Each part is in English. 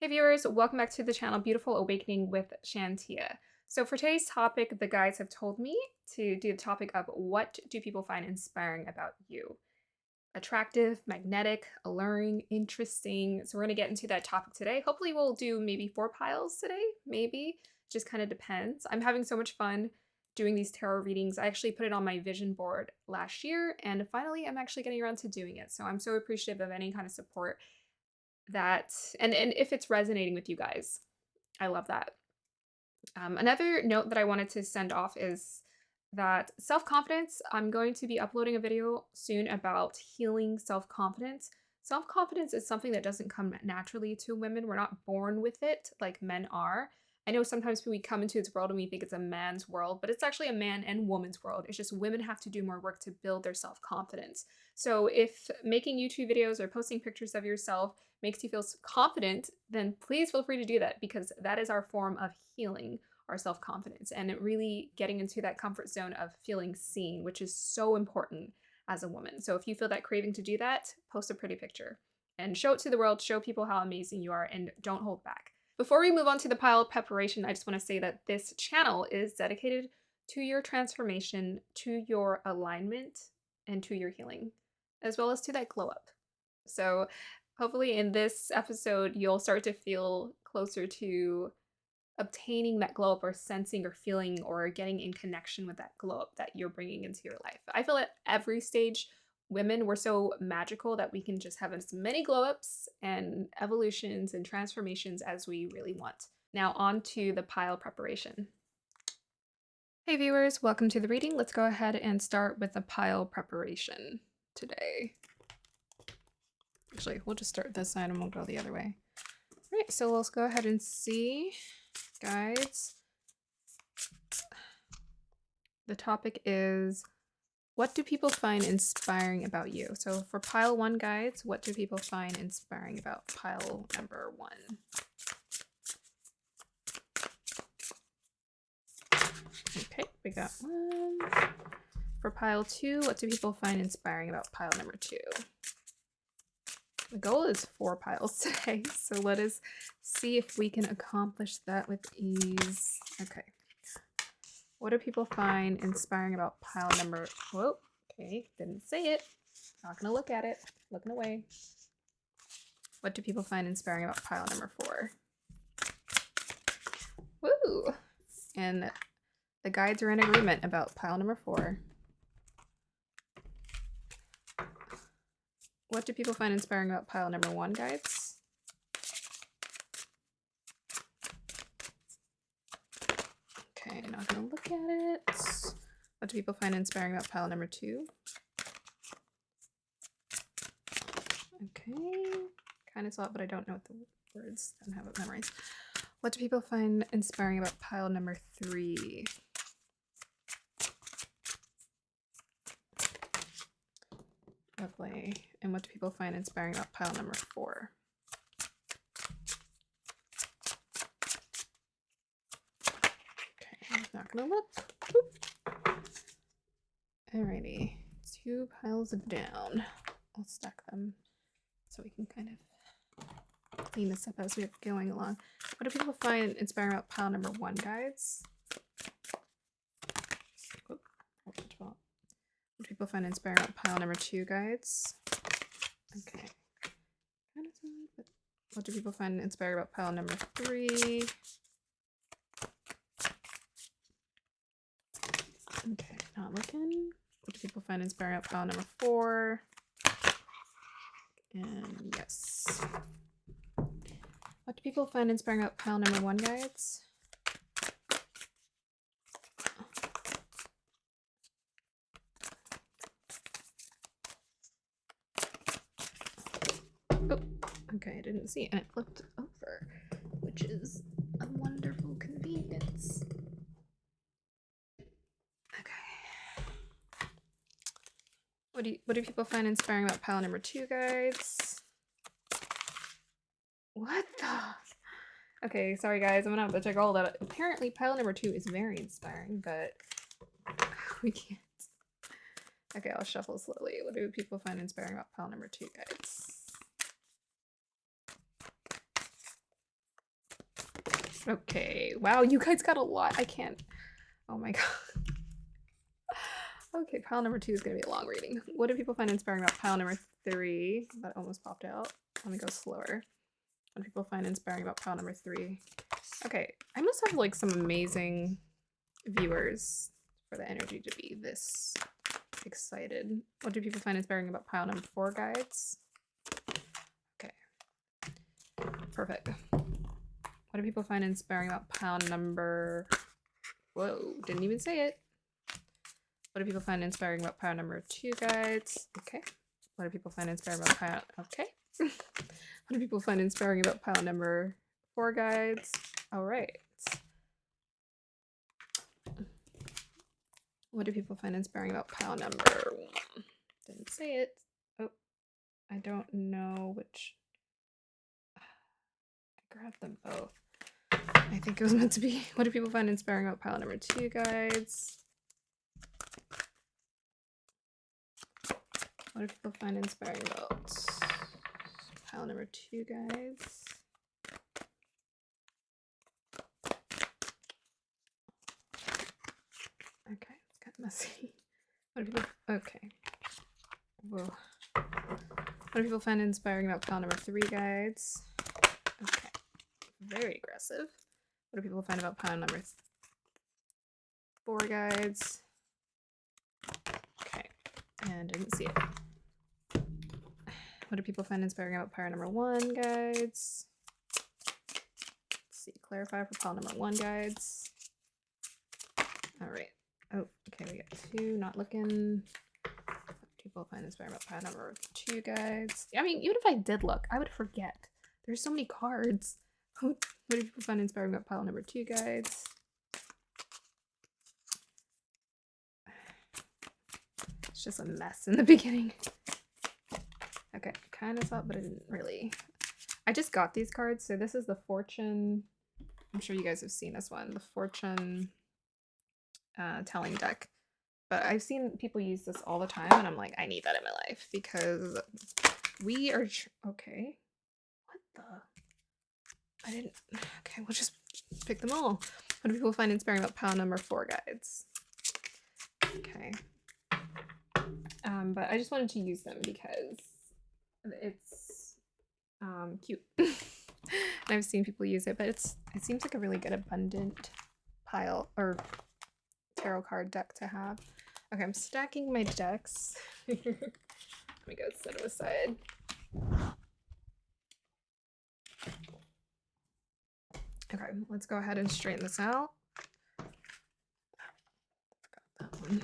Hey viewers, welcome back to the channel Beautiful Awakening with Shantia. So for today's topic, the guides have told me to do the topic of what do people find inspiring about you? Attractive, magnetic, alluring, interesting. So we're going to get into that topic today. Hopefully we'll do maybe 4 piles today, maybe. Just kind of depends. I'm having so much fun doing these tarot readings. I actually put it on my vision board last year and finally I'm actually getting around to doing it. So I'm so appreciative of any kind of support that and if it's resonating with you guys. I love that. Another note that I wanted to send off is that self-confidence, I'm going to be uploading a video soon about healing self-confidence. Self-confidence is something that doesn't come naturally to women. We're not born with it like men are. I know sometimes we come into this world and we think it's a man's world, but it's actually a man and woman's world. It's just women have to do more work to build their self-confidence. So if making YouTube videos or posting pictures of yourself makes you feel confident, then please feel free to do that because that is our form of healing our self-confidence and it really getting into that comfort zone of feeling seen, which is so important as a woman. So if you feel that craving to do that, post a pretty picture and show it to the world, show people how amazing you are and don't hold back. Before we move on to the pile preparation, I just want to say that this channel is dedicated to your transformation, to your alignment, and to your healing, as well as to that glow up. So hopefully in this episode, you'll start to feel closer to obtaining that glow up or sensing or feeling or getting in connection with that glow up that you're bringing into your life. I feel at every stage, women, we're so magical that we can just have as many glow ups and evolutions and transformations as we really want. Now on to the pile preparation. Hey viewers, welcome to the reading. Let's go ahead and start with the pile preparation today. Actually, we'll just start this side and we'll go the other way. All right, so let's go ahead and see, guides. The topic is, what do people find inspiring about you? So for pile 1, guides, what do people find inspiring about pile number 1? Okay, we got 1. For pile 2, what do people find inspiring about pile number 2? The goal is 4 piles today, so let us see if we can accomplish that with ease. Okay. What do people find inspiring about pile number... Whoa, okay, didn't say it. Not gonna look at it. Looking away. What do people find inspiring about pile number 4? Woo! And the guides are in agreement about pile number 4. What do people find inspiring about pile number 1, guides? Okay, not gonna look at it. What do people find inspiring about pile number 2? Okay, kind of saw it, but I don't know what the words, don't have it memorized. What do people find inspiring about pile number 3? Lovely. And what do people find inspiring about pile number 4? Okay, I'm not gonna look. Boop. Alrighty, 2 piles down. I'll stack them so we can kind of clean this up as we're going along. What do people find inspiring about pile number 1, guides? What do people find inspiring about pile number 2, guides? Okay. Kind of sad, but what do people find inspiring about pile number 3? Okay, not looking. What do people find inspiring about pile number 4? And yes. What do people find inspiring about pile number 1, guides? Oh, okay, I didn't see it and it flipped over, which is a wonderful convenience. Okay. What do people find inspiring about pile number 2, guides? What the? Okay, sorry guys, I'm gonna have to check all that. Apparently pile number 2 is very inspiring, but we can't. Okay, I'll shuffle slowly. What do people find inspiring about pile number 2, guys? Okay. Wow, you guys got a lot. I can't. Oh my god. Okay, pile number 2 is going to be a long reading. What do people find inspiring about pile number 3? That almost popped out. Let me go slower. What do people find inspiring about pile number 3? Okay, I must have like some amazing viewers for the energy to be this excited. What do people find inspiring about pile number 4, guides? Okay, perfect. What do people find inspiring about pile number... Whoa, didn't even say it. What do people find inspiring about pile number 2, guides? Okay. What do people find inspiring about pile... Okay. What do people find inspiring about pile number 4, guides? All right. What do people find inspiring about pile number 1? Didn't say it. Oh, I don't know which... I grabbed them both. I think it was meant to be. What do people find inspiring about pile number 2, guides? What do people find inspiring about pile number 2, guys? Okay, it's kind of messy. What do people... Okay. Whoa. What do people find inspiring about pile number 3, guides? Okay. Very aggressive. What do people find about pile number 4, guides? Okay. And I didn't see it. What do people find inspiring about pile number 1, guides? Let's see. Clarify for pile number 1, guides. All right. Oh, okay. We got 2. Not looking. What do people find inspiring about pile number 2, guides? I mean, even if I did look, I would forget. There's so many cards. What do people find inspiring about pile number 2, guides? It's just a mess in the beginning. Okay, kind of thought, but I didn't really. I just got these cards, so this is the Fortune. I'm sure you guys have seen this one, the Fortune telling deck. But I've seen people use this all the time, and I'm like, I need that in my life because we are okay. What the? I didn't. Okay, we'll just pick them all. What do people find inspiring about pile number 4, guides? Okay. But I just wanted to use them because it's cute. And I've seen people use it, but it seems like a really good abundant pile or tarot card deck to have. Okay, I'm stacking my decks. Let me go set them aside. Okay, let's go ahead and straighten this out. Forgot that one.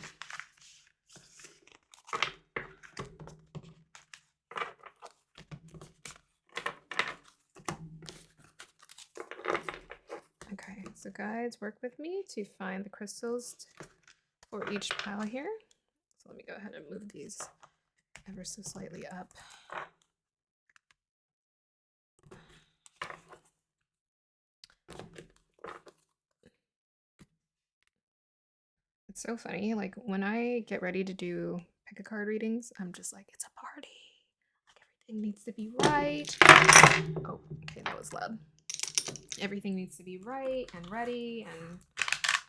Okay, so guides, work with me to find the crystals for each pile here. So let me go ahead and move these ever so slightly up. It's so funny, like when I get ready to do pick a card readings, I'm just like, it's a party. Like everything needs to be right. Oh, okay, that was loud. Everything needs to be right and ready, and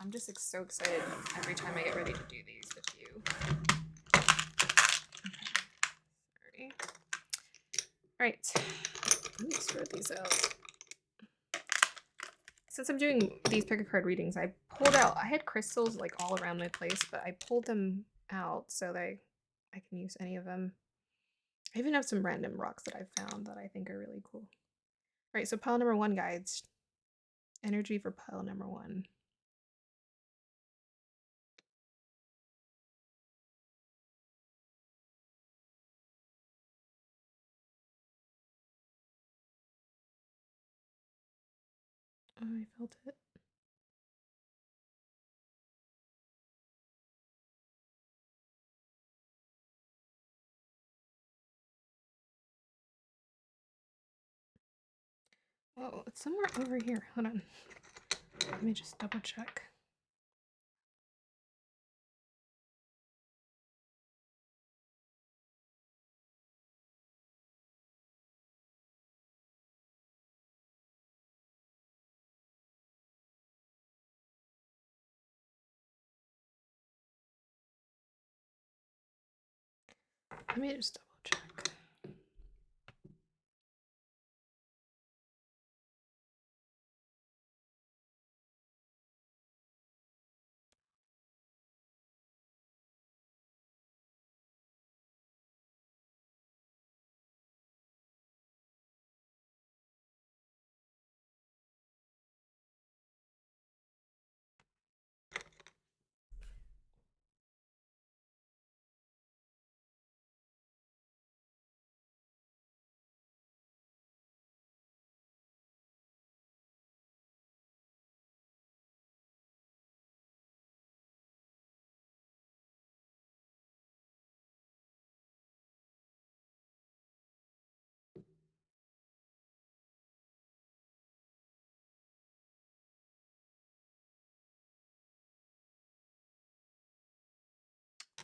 I'm just so excited every time I get ready to do these with you. Okay. All right. Let me spread these out. Since I'm doing these pick a card readings, I had crystals like all around my place, but I pulled them out so that I can use any of them. I even have some random rocks that I found that I think are really cool. All right, so pile number 1, guides. Energy for pile number 1. Oh, I felt it. Whoa, it's somewhere over here. Hold on. Let me just double check. Let me just double check.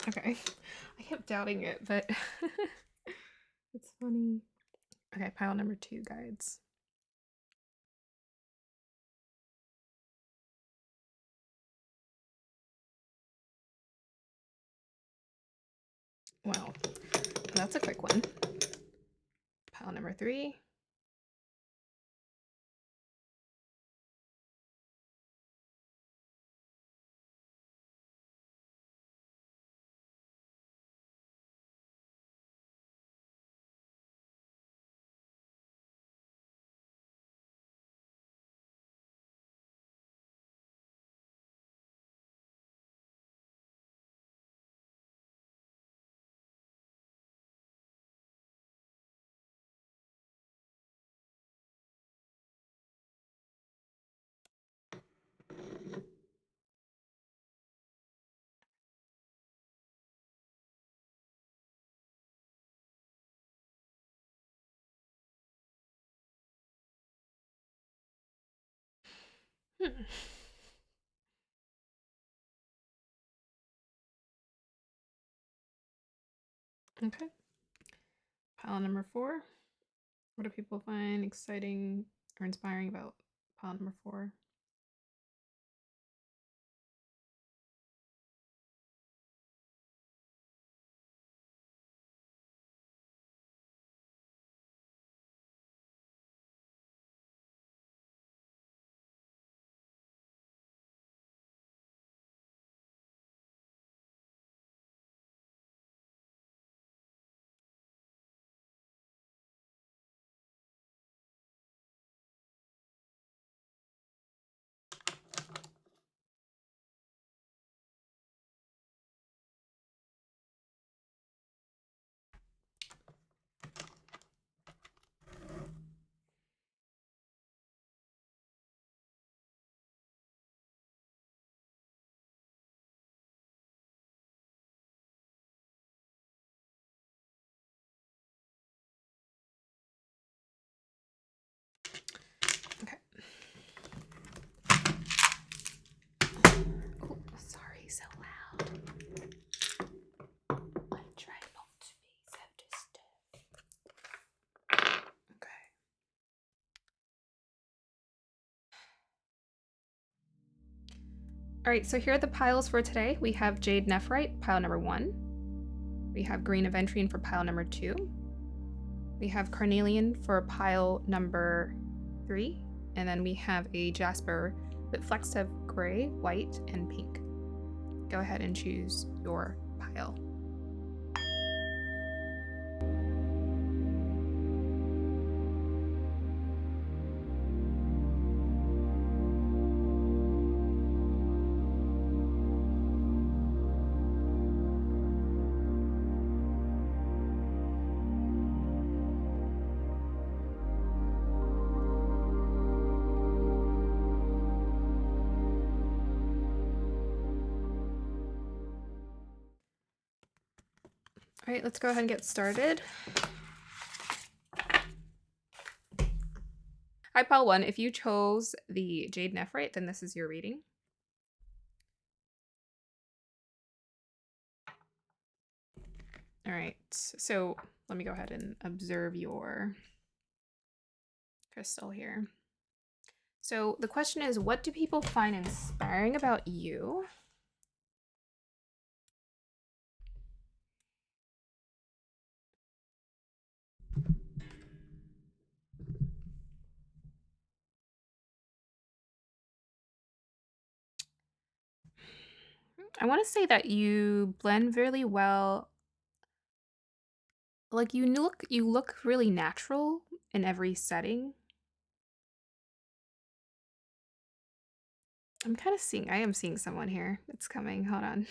Okay, I kept doubting it, but it's funny. Okay, pile number 2, guides. Wow, that's a quick one. Pile number 3. Hmm. Okay. Pile number 4. What do people find exciting or inspiring about pile number 4? Okay. Oh, sorry, so loud. I try not to be so disturbing. Okay. All right, so here are the piles for today. We have Jade Nephrite, pile number 1. We have Green Aventurine for pile number 2. We have Carnelian for pile number 3. And then we have a Jasper with flecks of gray, white, and pink. Go ahead and choose your pile. All right, let's go ahead and get started. Hi, pile 1. If you chose the Jade Nephrite, then this is your reading. All right, so let me go ahead and observe your crystal here. So the question is, what do people find inspiring about you? I want to say that you blend really well. Like you look really natural in every setting. I am seeing someone here. It's coming. Hold on.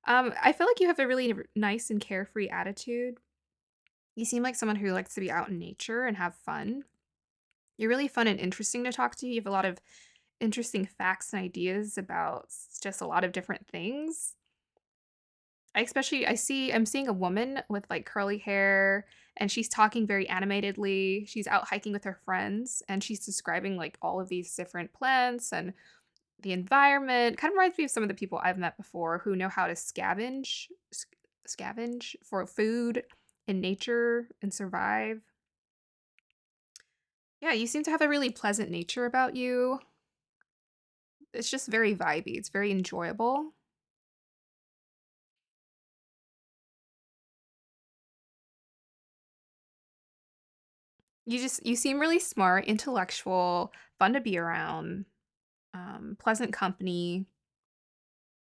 I feel like you have a really nice and carefree attitude. You seem like someone who likes to be out in nature and have fun. You're really fun and interesting to talk to. You have a lot of interesting facts and ideas about just a lot of different things. I'm seeing a woman with like curly hair and she's talking very animatedly. She's out hiking with her friends and she's describing like all of these different plants and the environment. Kind of reminds me of some of the people I've met before who know how to scavenge for food in nature and survive. Yeah, you seem to have a really pleasant nature about you. It's just very vibey. It's very enjoyable. You seem really smart, intellectual, fun to be around, pleasant company,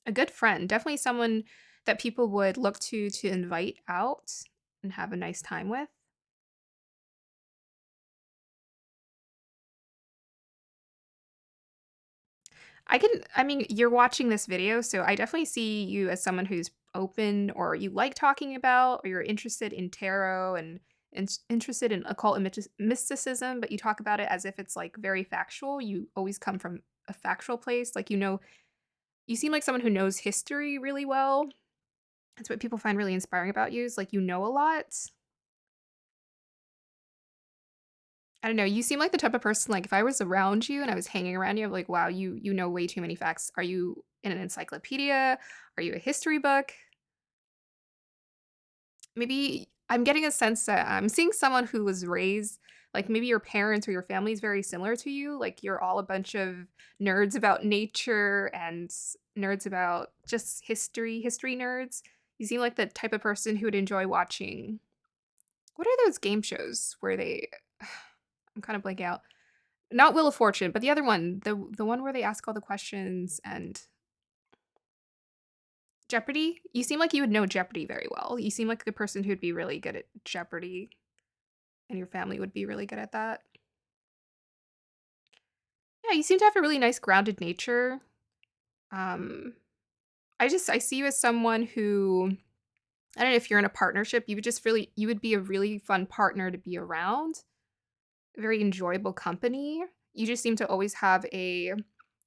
a good friend. Definitely someone that people would look to invite out and have a nice time with. I mean, you're watching this video, so I definitely see you as someone who's open or you like talking about or you're interested in tarot and interested in occult and mysticism, but you talk about it as if it's like very factual. You always come from a factual place. Like, you seem like someone who knows history really well. That's what people find really inspiring about you is like you know a lot. I don't know, you seem like the type of person, like, if I was around you and I was hanging around you, I'm like, "Wow, you know way too many facts." Are you in an encyclopedia? Are you a history book? Maybe I'm getting a sense that I'm seeing someone who was raised like, maybe your parents or your family is very similar to you, like, you're all a bunch of nerds about nature and nerds about just history nerds. You seem like the type of person who would enjoy watching what are those game shows where they I'm kind of blanking out. Not Wheel of Fortune, but the other one, the one where they ask all the questions and Jeopardy? You seem like you would know Jeopardy very well. You seem like the person who'd be really good at Jeopardy, and your family would be really good at that. Yeah, you seem to have a really nice grounded nature. Um, I see you as someone who I don't know if you're in a partnership, you would be a really fun partner to be around. Very enjoyable company. You just seem to always have a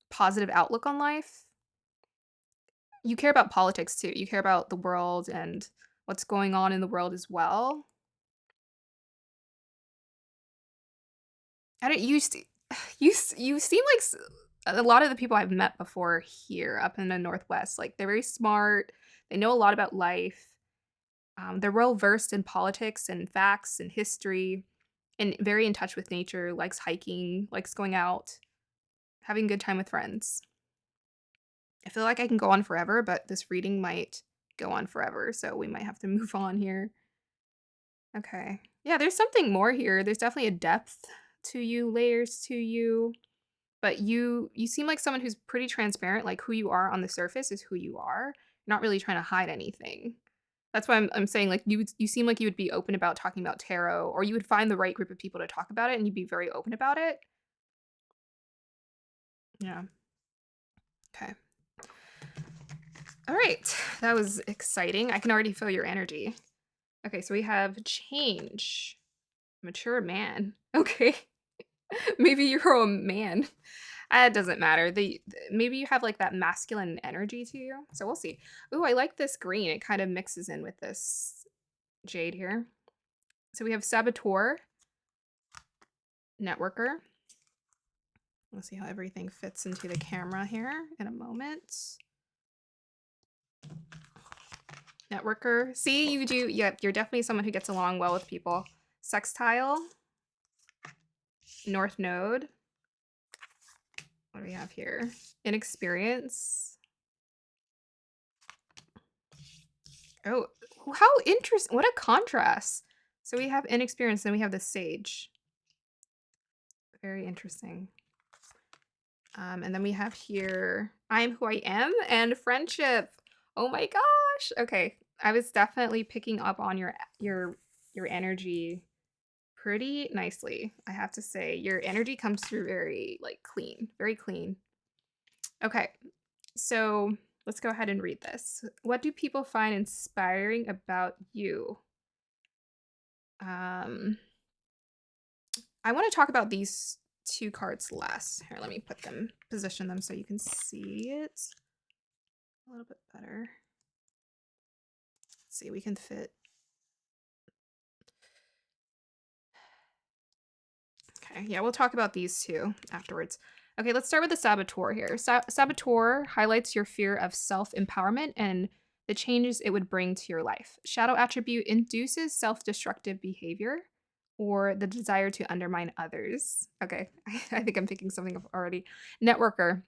positive outlook on life. You care about politics too. You care about the world and what's going on in the world as well. I don't you seem like a lot of the people I've met before here up in the Northwest, like, they're very smart, they know a lot about life, they're well versed in politics and facts and history, and very in touch with nature, likes hiking, likes going out, having a good time with friends. I feel like I can go on forever, but this reading might go on forever, so we might have to move on here. Okay. Yeah, there's something more here. There's definitely a depth to you, layers to you, but you seem like someone who's pretty transparent, like who you are on the surface is who you are. Not really trying to hide anything. That's why I'm saying like you seem like you would be open about talking about tarot or you would find the right group of people to talk about it and you'd be very open about it. Yeah. Okay. All right. That was exciting. I can already feel your energy. Okay, so we have change. Mature man. Okay. Maybe you're a man. It doesn't matter. Maybe you have like that masculine energy to you. So we'll see. Ooh, I like this green. It kind of mixes in with this jade here. So we have saboteur, networker. Let's see how everything fits into the camera here in a moment. Networker. See, you do. Yep, you're definitely someone who gets along well with people. Sextile, North Node. What do we have here? Inexperience. Oh, how interesting. What a contrast. So we have inexperience, then we have the sage. Very interesting. And then we have here, I am who I am and friendship. Oh my gosh. Okay. I was definitely picking up on your energy pretty nicely. I have to say, your energy comes through very like clean, very clean. Okay. So let's go ahead and read this. What do people find inspiring about you? Um, I want to talk about these two cards less. Here, let me position them so you can see it a little bit better. Let's see, we can fit. Okay, yeah, we'll talk about these two afterwards. Okay, let's start with the Saboteur here. Saboteur highlights your fear of self-empowerment and the changes it would bring to your life. Shadow attribute induces self-destructive behavior or the desire to undermine others. Okay, I think I'm picking something up already. Networker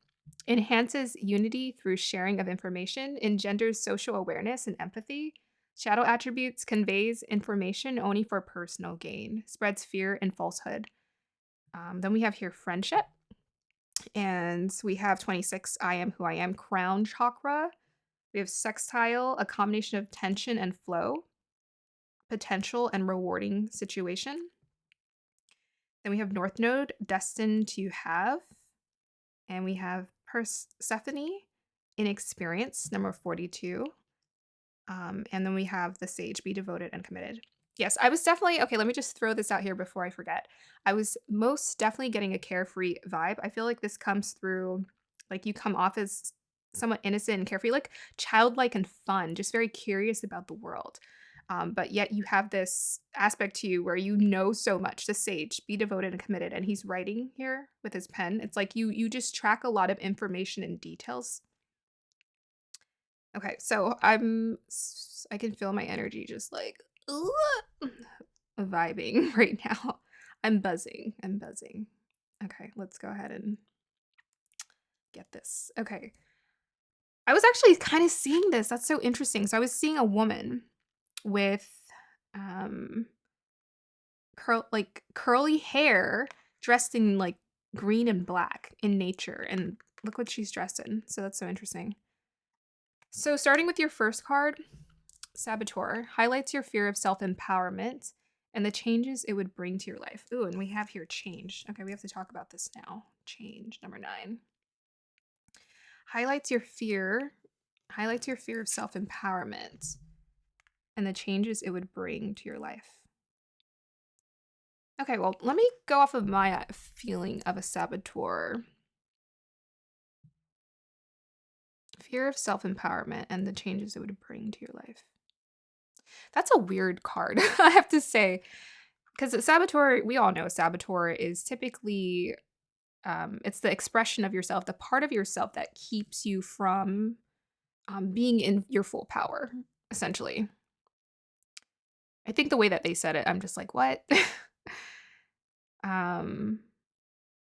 enhances unity through sharing of information, engenders social awareness and empathy. Shadow attributes conveys information only for personal gain, spreads fear and falsehood. Then we have here friendship. And we have 26, I am who I am, crown chakra. We have sextile, a combination of tension and flow, potential and rewarding situation. Then we have north node, destined to have. And we have Persephone, inexperience, number 42. And then we have the sage, be devoted and committed. Yes, I was definitely okay. Let me just throw this out here before I forget. I was most definitely getting a carefree vibe. I feel like this comes through, like you come off as somewhat innocent and carefree, like childlike and fun, just very curious about the world. But yet you have this aspect to you where you know so much. The sage, be devoted and committed, and he's writing here with his pen. It's like you just track a lot of information and details. Okay, so I can feel my energy just like vibing right now. I'm buzzing. I'm buzzing. Okay, let's go ahead and get this. Okay. I was actually kind of seeing this. That's so interesting. So I was seeing a woman with um curly hair dressed in like green and black in nature, and look what she's dressed in. So that's so interesting. So starting with your first card, Saboteur highlights your fear of self-empowerment and the changes it would bring to your life. Ooh, and we have here change. Okay, we have to talk about this now. Change, number 9. Highlights your fear, highlights your fear of self-empowerment and the changes it would bring to your life. Okay, well, let me go off of my feeling of a saboteur. Fear of self-empowerment and the changes it would bring to your life. That's a weird card, I have to say. Because saboteur, we all know saboteur is typically it's the expression of yourself, the part of yourself that keeps you from being in your full power, essentially. I think the way that they said it, I'm just like, what? um,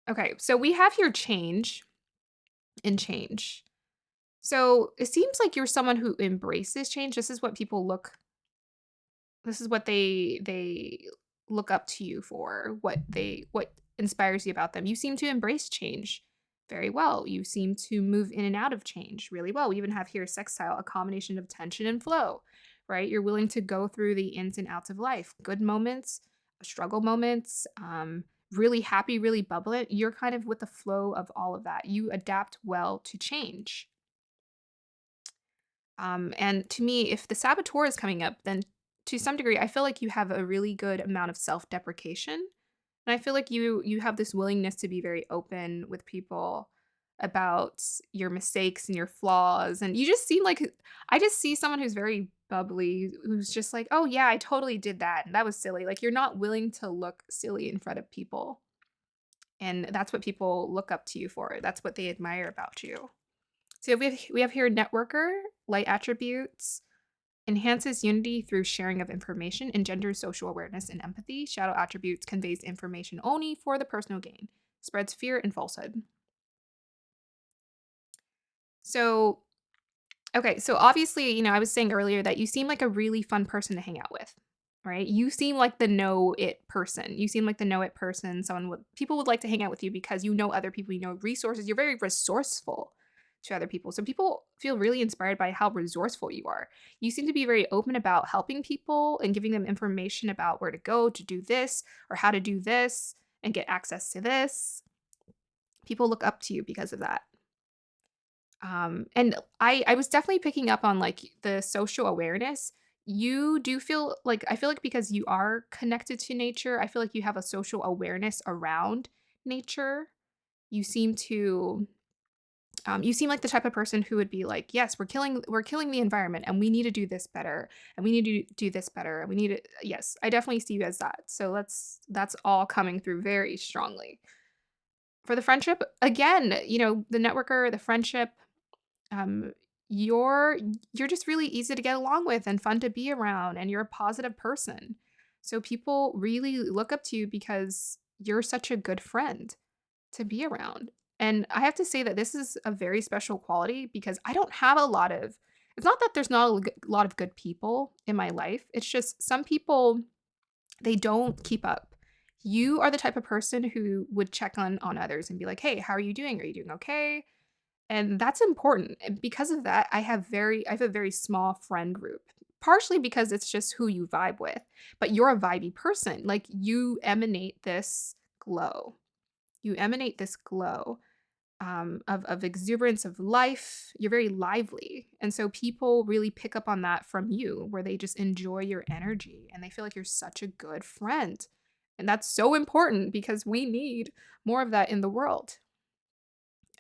okay, so we have here change and change. So it seems like you're someone who embraces change. This is what people look This is what they look up to you for, what inspires you about them. You seem to embrace change very well. You seem to move in and out of change really well. We even have here sextile, a combination of tension and flow, right? You're willing to go through the ins and outs of life, good moments, struggle moments, really happy, really bubbling. You're kind of with the flow of all of that. You adapt well to change. And to me, if the saboteur is coming up, then to some degree, I feel like you have a really good amount of self-deprecation. And I feel like you have this willingness to be very open with people about your mistakes and your flaws. And you just seem like I just see someone who's very bubbly, who's just like, oh yeah, I totally did that. And that was silly. Like you're not willing to look silly in front of people. And that's what people look up to you for. That's what they admire about you. So we have here networker, light attributes, enhances unity through sharing of information, engenders social awareness and empathy. Shadow attributes conveys information only for the personal gain, spreads fear and falsehood. So, okay, so obviously, I was saying earlier that you seem like a really fun person to hang out with. right? You seem like the know it person. You seem like the know it person. Someone would people would like to hang out with you because you know other people, you know resources. You're very resourceful to other people. So people feel really inspired by how resourceful you are. You seem to be very open about helping people and giving them information about where to go to do this or how to do this and get access to this. People look up to you because of that. And I was definitely picking up on, like, the social awareness. You do feel like I feel like because you are connected to nature, I feel like you have a social awareness around nature. You seem to, you seem like the type of person who would be like, "Yes, we're killing the environment, and we need to do this better, and we need to do this better, and we need to." Yes, I definitely see you as that. So that's all coming through very strongly. For the friendship, again, the networker, the friendship, um, you're you're just really easy to get along with and fun to be around, and you're a positive person. So people really look up to you because you're such a good friend to be around. And I have to say that this is a very special quality because I don't have a lot of it's not that there's not lot of good people in my life. It's just some people they don't keep up. You are the type of person who would check on others and be like, "Hey, how are you doing? Are you doing okay?" And that's important, and because of that, I have a very small friend group, partially because it's just who you vibe with, but you're a vibey person, like, you emanate this glow. You emanate this glow, of exuberance of life. You're very lively, and so people really pick up on that from you, where they just enjoy your energy, and they feel like you're such a good friend, and that's so important because we need more of that in the world.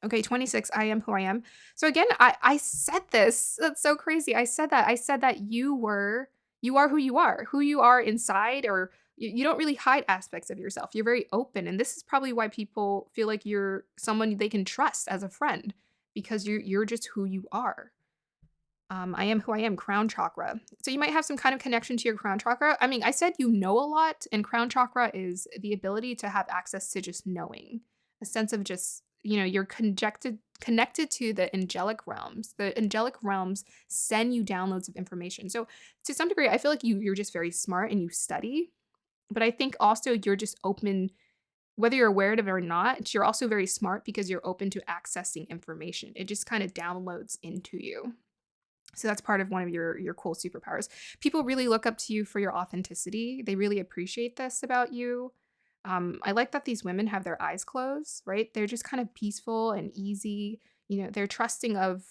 Okay, 26, I am who I am. So again, I said this. That's so crazy. I said that you are who you are. Who you are inside or you don't really hide aspects of yourself. You're very open and this is probably why people feel like you're someone they can trust as a friend because you're just who you are. I am who I am, crown chakra. So you might have some kind of connection to your crown chakra. I mean, I said you know a lot, and crown chakra is the ability to have access to just knowing, a sense of just, you're connected to the angelic realms. The angelic realms send you downloads of information. So to some degree, I feel like you're just very smart and you study, but I think also you're just open, whether you're aware of it or not, you're also very smart because you're open to accessing information. It just kind of downloads into you. So that's part of one of your cool superpowers. People really look up to you for your authenticity. They really appreciate this about you. I like that these women have their eyes closed, right? They're just kind of peaceful and easy. They're trusting of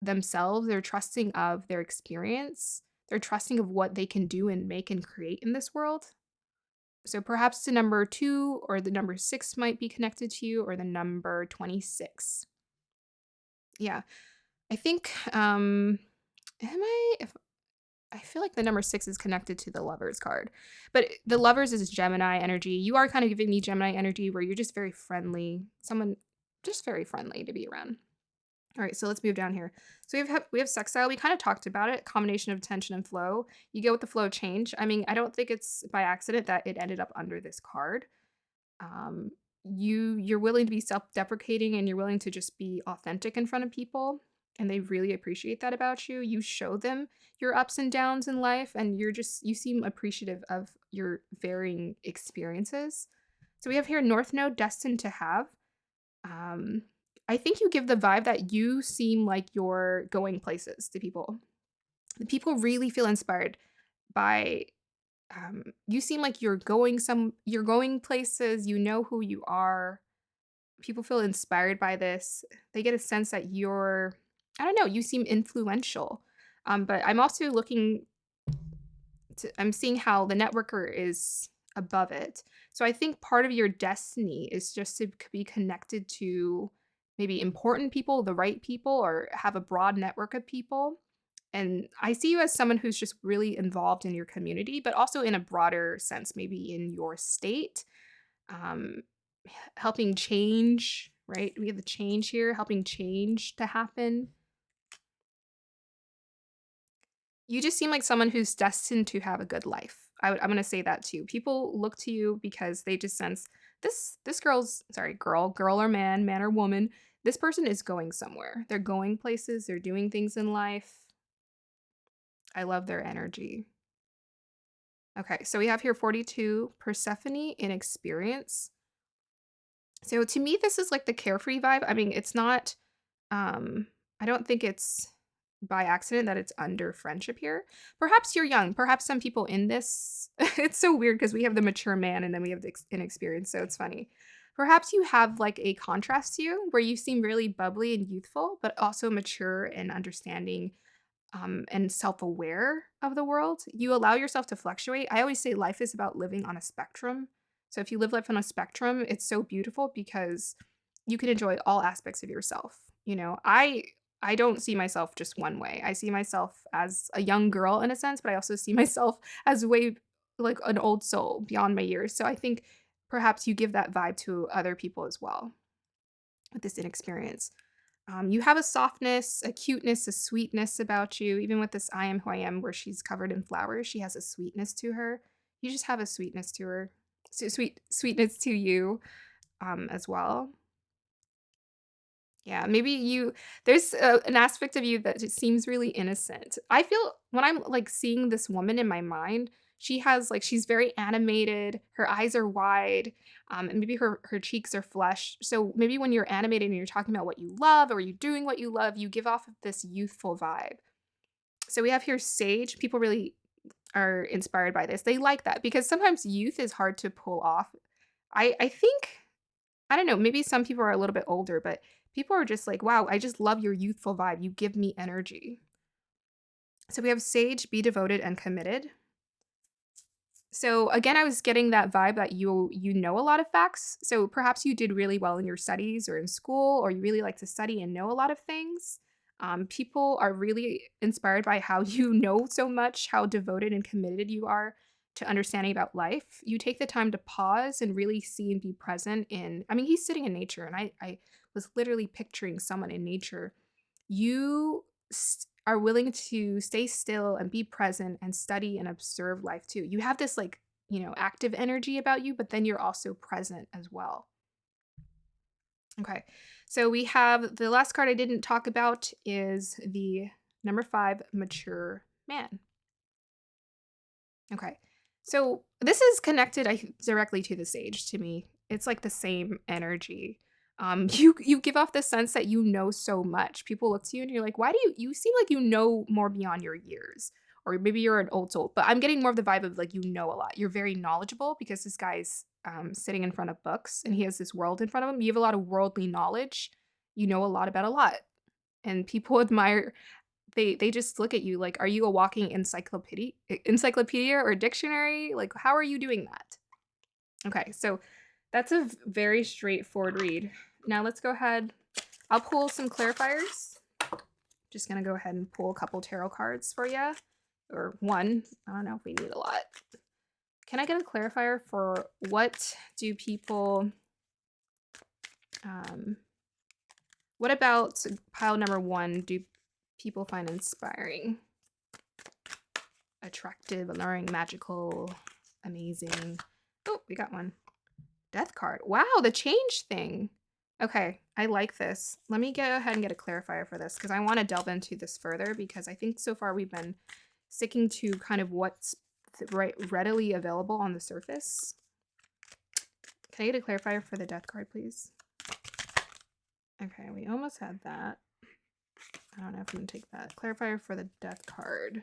themselves. They're trusting of their experience. They're trusting of what they can do and make and create in this world. So perhaps the number 2 or the number 6 might be connected to you, or the number 26. Yeah. I think am I if I feel like the number 6 is connected to the Lovers card. But the Lovers is Gemini energy. You are kind of giving me Gemini energy where you're just very friendly. Someone just very friendly to be around. All right, so let's move down here. So we have sextile. We kind of talked about it. Combination of tension and flow. You go with the flow change. I mean, I don't think it's by accident that it ended up under this card. Um, you're willing to be self-deprecating and you're willing to just be authentic in front of people, and they really appreciate that about you. You show them your ups and downs in life, and you seem appreciative of your varying experiences. So we have here North Node destined to have. Um, I think you give the vibe that you seem like you're going places to people. The people really feel inspired by you seem like you're going places, you know who you are. People feel inspired by this. They get a sense that I don't know, you seem influential. But I'm also I'm seeing how the networker is above it. So I think part of your destiny is just to be connected to maybe important people, the right people, or have a broad network of people. And I see you as someone who's just really involved in your community, but also in a broader sense, maybe in your state, um, helping change, right? We have the change here, helping change to happen. You just seem like someone who's destined to have a good life. I'm gonna say that too. People look to you because they just sense this girl's sorry, girl or man or woman. This person is going somewhere. They're going places. They're doing things in life. I love their energy. Okay, so we have here 42 Persephone in experience. So to me, this is like the carefree vibe. I mean, it's not, um, I don't think it's by accident that it's under friendship here. Perhaps you're young. Perhaps some people in this, it's so weird because we have the mature man and then we have the inexperienced. So it's funny. Perhaps you have like a contrast to you where you seem really bubbly and youthful, but also mature and understanding and self aware of the world. You allow yourself to fluctuate. I always say life is about living on a spectrum. So if you live life on a spectrum, it's so beautiful because you can enjoy all aspects of yourself. I don't see myself just one way. I see myself as a young girl in a sense, but I also see myself as way like an old soul beyond my years. So I think perhaps you give that vibe to other people as well with this inexperience. You have a softness, a cuteness, a sweetness about you. Even with this I am who I am, where she's covered in flowers, she has a sweetness to her. You just have a sweetness to her. So sweetness to you as well. Yeah, maybe there's an aspect of you that just seems really innocent. I feel when I'm like seeing this woman in my mind, she's very animated, her eyes are wide, and maybe her cheeks are flushed. So maybe when you're animated and you're talking about what you love or you're doing what you love, you give off this youthful vibe. So we have here sage. People really are inspired by this. They like that because sometimes youth is hard to pull off. I think I don't know, maybe some people are a little bit older, but people are just like, "Wow, I just love your youthful vibe. You give me energy." So we have sage, be devoted and committed. So again, I was getting that vibe that you know a lot of facts. So perhaps you did really well in your studies or in school, or you really like to study and know a lot of things. People are really inspired by how you know so much, how devoted and committed you are to understanding about life. You take the time to pause and really see and be present in. I mean, he's sitting in nature, and I was literally picturing someone in nature. You are willing to stay still and be present and study and observe life too. You have this like, active energy about you, but then you're also present as well. Okay. So we have the last card I didn't talk about is the number 5 mature man. Okay. So this is connected directly to the sage to me. It's like the same energy. You give off the sense that you know so much. People look to you and you're like, why do you seem like you know more beyond your years? Or maybe you're an old soul, but I'm getting more of the vibe of like you know a lot. You're very knowledgeable because this guy's sitting in front of books and he has this world in front of him. You have a lot of worldly knowledge. You know a lot about a lot. And people admire they just look at you like, "Are you a walking encyclopedia or dictionary? Like, how are you doing that?" Okay, so that's a very straightforward read. Now let's go ahead. I'll pull some clarifiers. Just gonna go ahead and pull a couple tarot cards for you, or one. I don't know if we need a lot. Can I get a clarifier for what do people? Um, what about pile number 1? Do people find inspiring? Attractive, alluring, magical, amazing. Oh, we got one. Death card. Wow, the change thing. Okay, I like this. Let me go ahead and get a clarifier for this because I want to delve into this further because I think so far we've been sticking to kind of what's readily available on the surface. Can I get a clarifier for the death card, please? Okay, we almost had that. I don't know if I'm going to take that. Clarifier for the death card.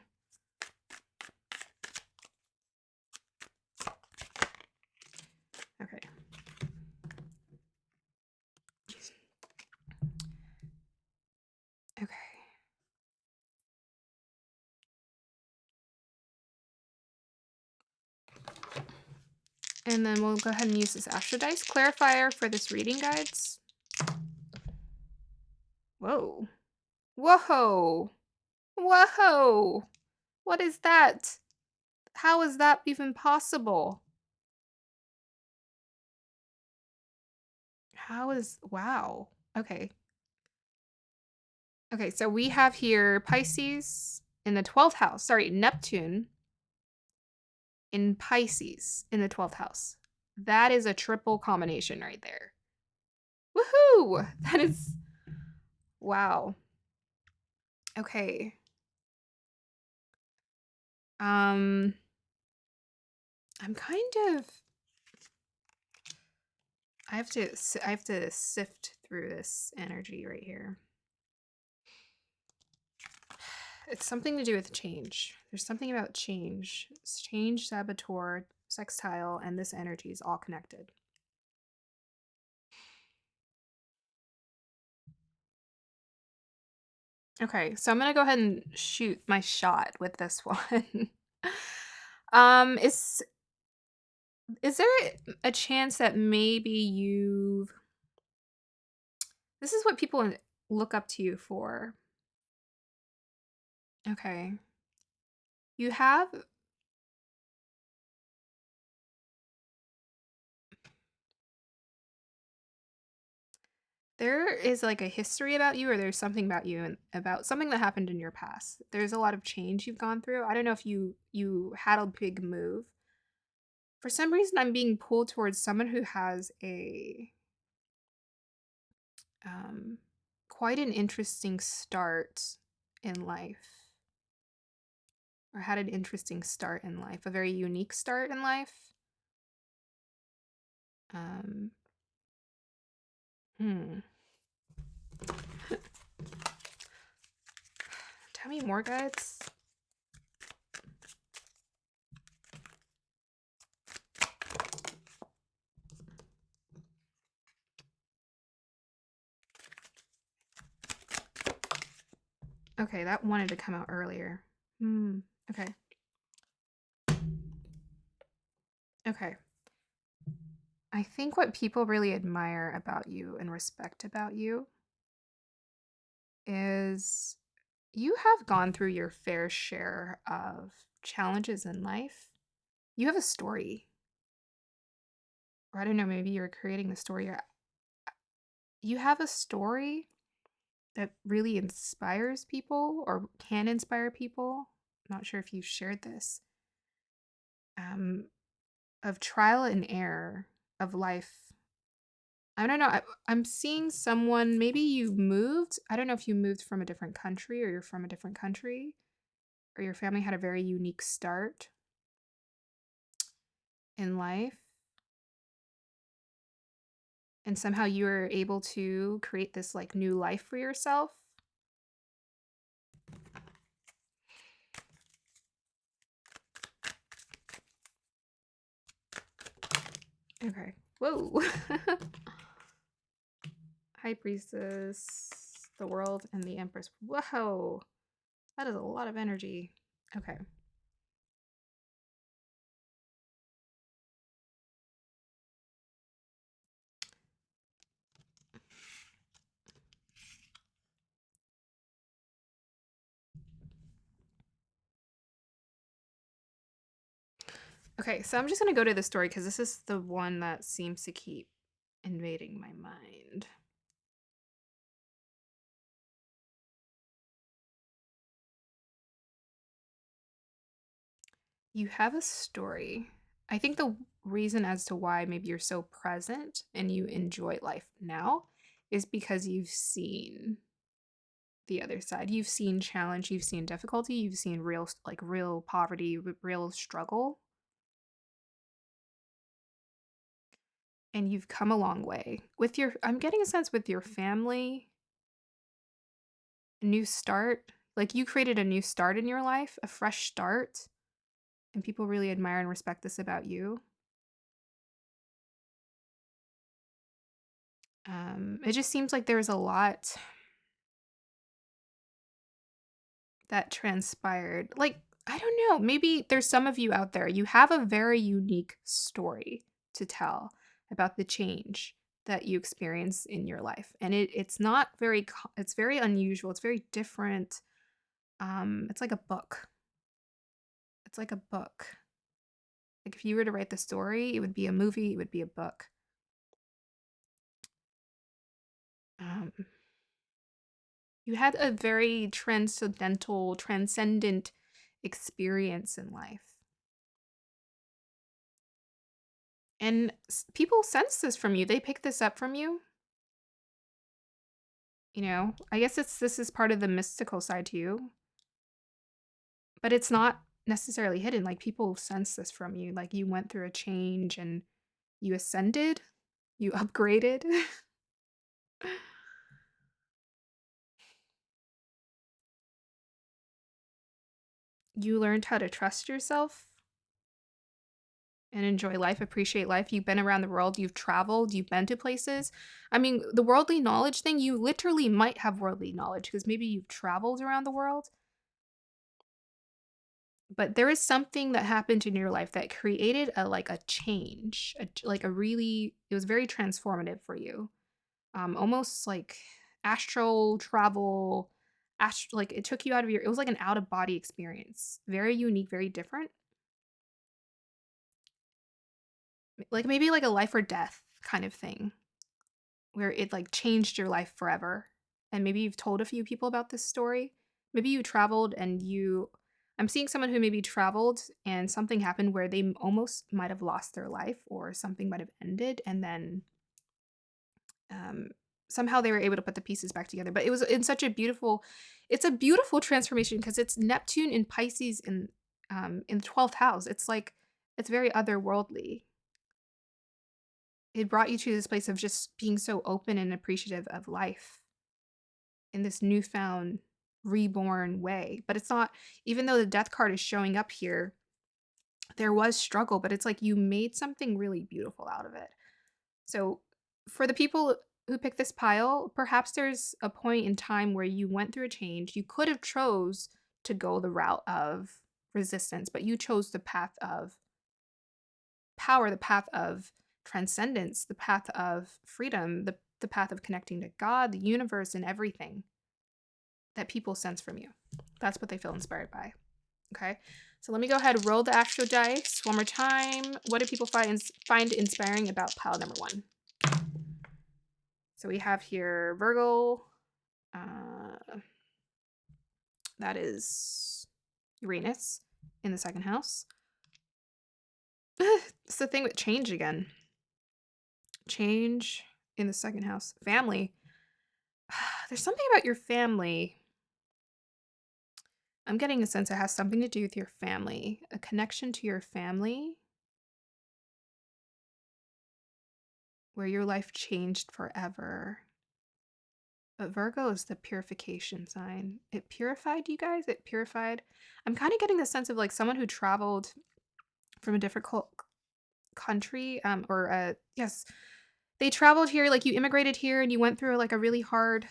Okay. Okay. And then we'll go ahead and use this Astro Dice clarifier for this reading guides. Whoa. Whoa. Whoa. What is that? How is that even possible? Wow. Okay. Okay, so we have here Pisces in the 12th house. Sorry, Neptune in Pisces in the 12th house. That is a triple combination right there. Woohoo! That is, wow. Okay. Um, I'm kind of I have to sift through this energy right here. It's something to do with change. There's something about change. Change, saboteur, sextile, and this energy is all connected. Okay, so I'm gonna go ahead and shoot my shot with this one. um, is is there a chance that maybe you've this is what people look up to you for? Okay. You have there is like a history about you, or there's something about you and about something that happened in your past. There's a lot of change you've gone through. I don't know if you had a big move. For some reason, I'm being pulled towards someone who has a um, quite an interesting start in life, or had an interesting start in life, a very unique start in life. Um, hmm. Tell me more, guys. Okay, that wanted to come out earlier. Hmm. Okay. Okay. I think what people really admire about you and respect about you is you have gone through your fair share of challenges in life. You have a story, or I don't know, maybe you're creating the story. Or you have a story that really inspires people or can inspire people. I'm not sure if you shared this, um, of trial and error of life. I don't know. I'm seeing someone, maybe you moved. I don't know if you moved from a different country or you're from a different country or your family had a very unique start in life. And somehow you were able to create this like new life for yourself. Okay. Whoa. High Priestess, the World, and the Empress. Whoa. That is a lot of energy. Okay. Okay, so I'm just going to go to the story because this is the one that seems to keep invading my mind. You have a story. I think the reason as to why maybe you're so present and you enjoy life now is because you've seen the other side. You've seen challenge, you've seen difficulty, you've seen real poverty, real struggle, and you've come a long way. With your I'm getting a sense with your family, a new start. Like you created a new start in your life, a fresh start, and people really admire and respect this about you. It just seems like there's a lot that transpired. Like, I don't know, maybe there's some of you out there, you have a very unique story to tell about the change that you experience in your life. And it's not very it's very unusual. It's very different. It's like a book. It's like a book. Like if you were to write the story, it would be a movie, it would be a book. Um, you had a very transcendent experience in life. And people sense this from you. They pick this up from you. You know, I guess this is part of the mystical side to you, but it's not necessarily hidden. Like people sense this from you. Like you went through a change and you ascended, you upgraded. You learned how to trust yourself and enjoy life, appreciate life. You've been around the world, you've traveled, you've been to places. I mean, the worldly knowledge thing, you literally might have worldly knowledge because maybe you've traveled around the world. But there is something that happened in your life that created a change, like a really, it was very transformative for you. Almost like astral travel, like it took you out of your, it was like an out of body experience, very unique, very different. Like maybe like a life or death kind of thing where it like changed your life forever. And maybe you've told a few people about this story. Maybe you traveled and I'm seeing someone who maybe traveled and something happened where they almost might have lost their life or something might have ended. And then um, somehow they were able to put the pieces back together. But it was in such a beautiful, it's a beautiful transformation because it's Neptune in Pisces in the 12th house. It's like, it's very otherworldly. It brought you to this place of just being so open and appreciative of life in this newfound reborn way. But it's not, even though the death card is showing up here, there was struggle, but it's like you made something really beautiful out of it. So for the people who pick this pile, perhaps there's a point in time where you went through a change. You could have chose to go the route of resistance, but you chose the path of power, the path of transcendence, the path of freedom, the path of connecting to God, the universe, and everything that people sense from you. That's what they feel inspired by. Okay, so let me go ahead and roll the astro dice one more time. What do people find inspiring about pile number one? So we have here Virgo. That is Uranus in the second house. It's the thing with change again. Change in the second house. Family. There's something about your family. I'm getting a sense it has something to do with your family. A connection to your family where your life changed forever. But Virgo is the purification sign. It purified you guys. It purified. I'm kind of getting the sense of like someone who traveled from a different country. Yes, they traveled here. Like you immigrated here and you went through like a really hard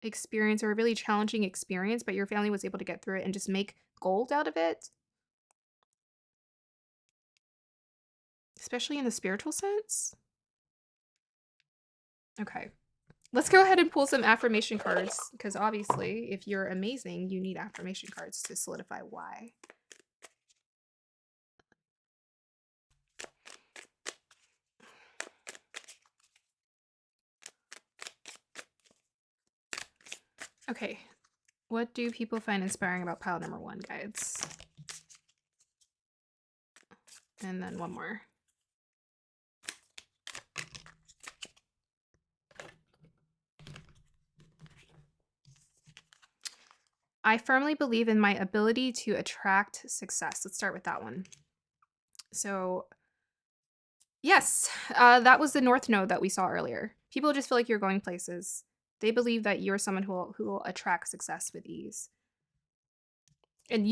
experience or a really challenging experience, but your family was able to get through it and just make gold out of it. Especially in the spiritual sense. Okay. Let's go ahead and pull some affirmation cards because obviously if you're amazing, you need affirmation cards to solidify why. Okay. What do people find inspiring about pile number one, guides? And then one more. I firmly believe in my ability to attract success. Let's start with that one. So, yes, that was the North Node that we saw earlier. People just feel like you're going places. They believe that you're someone who will attract success with ease. And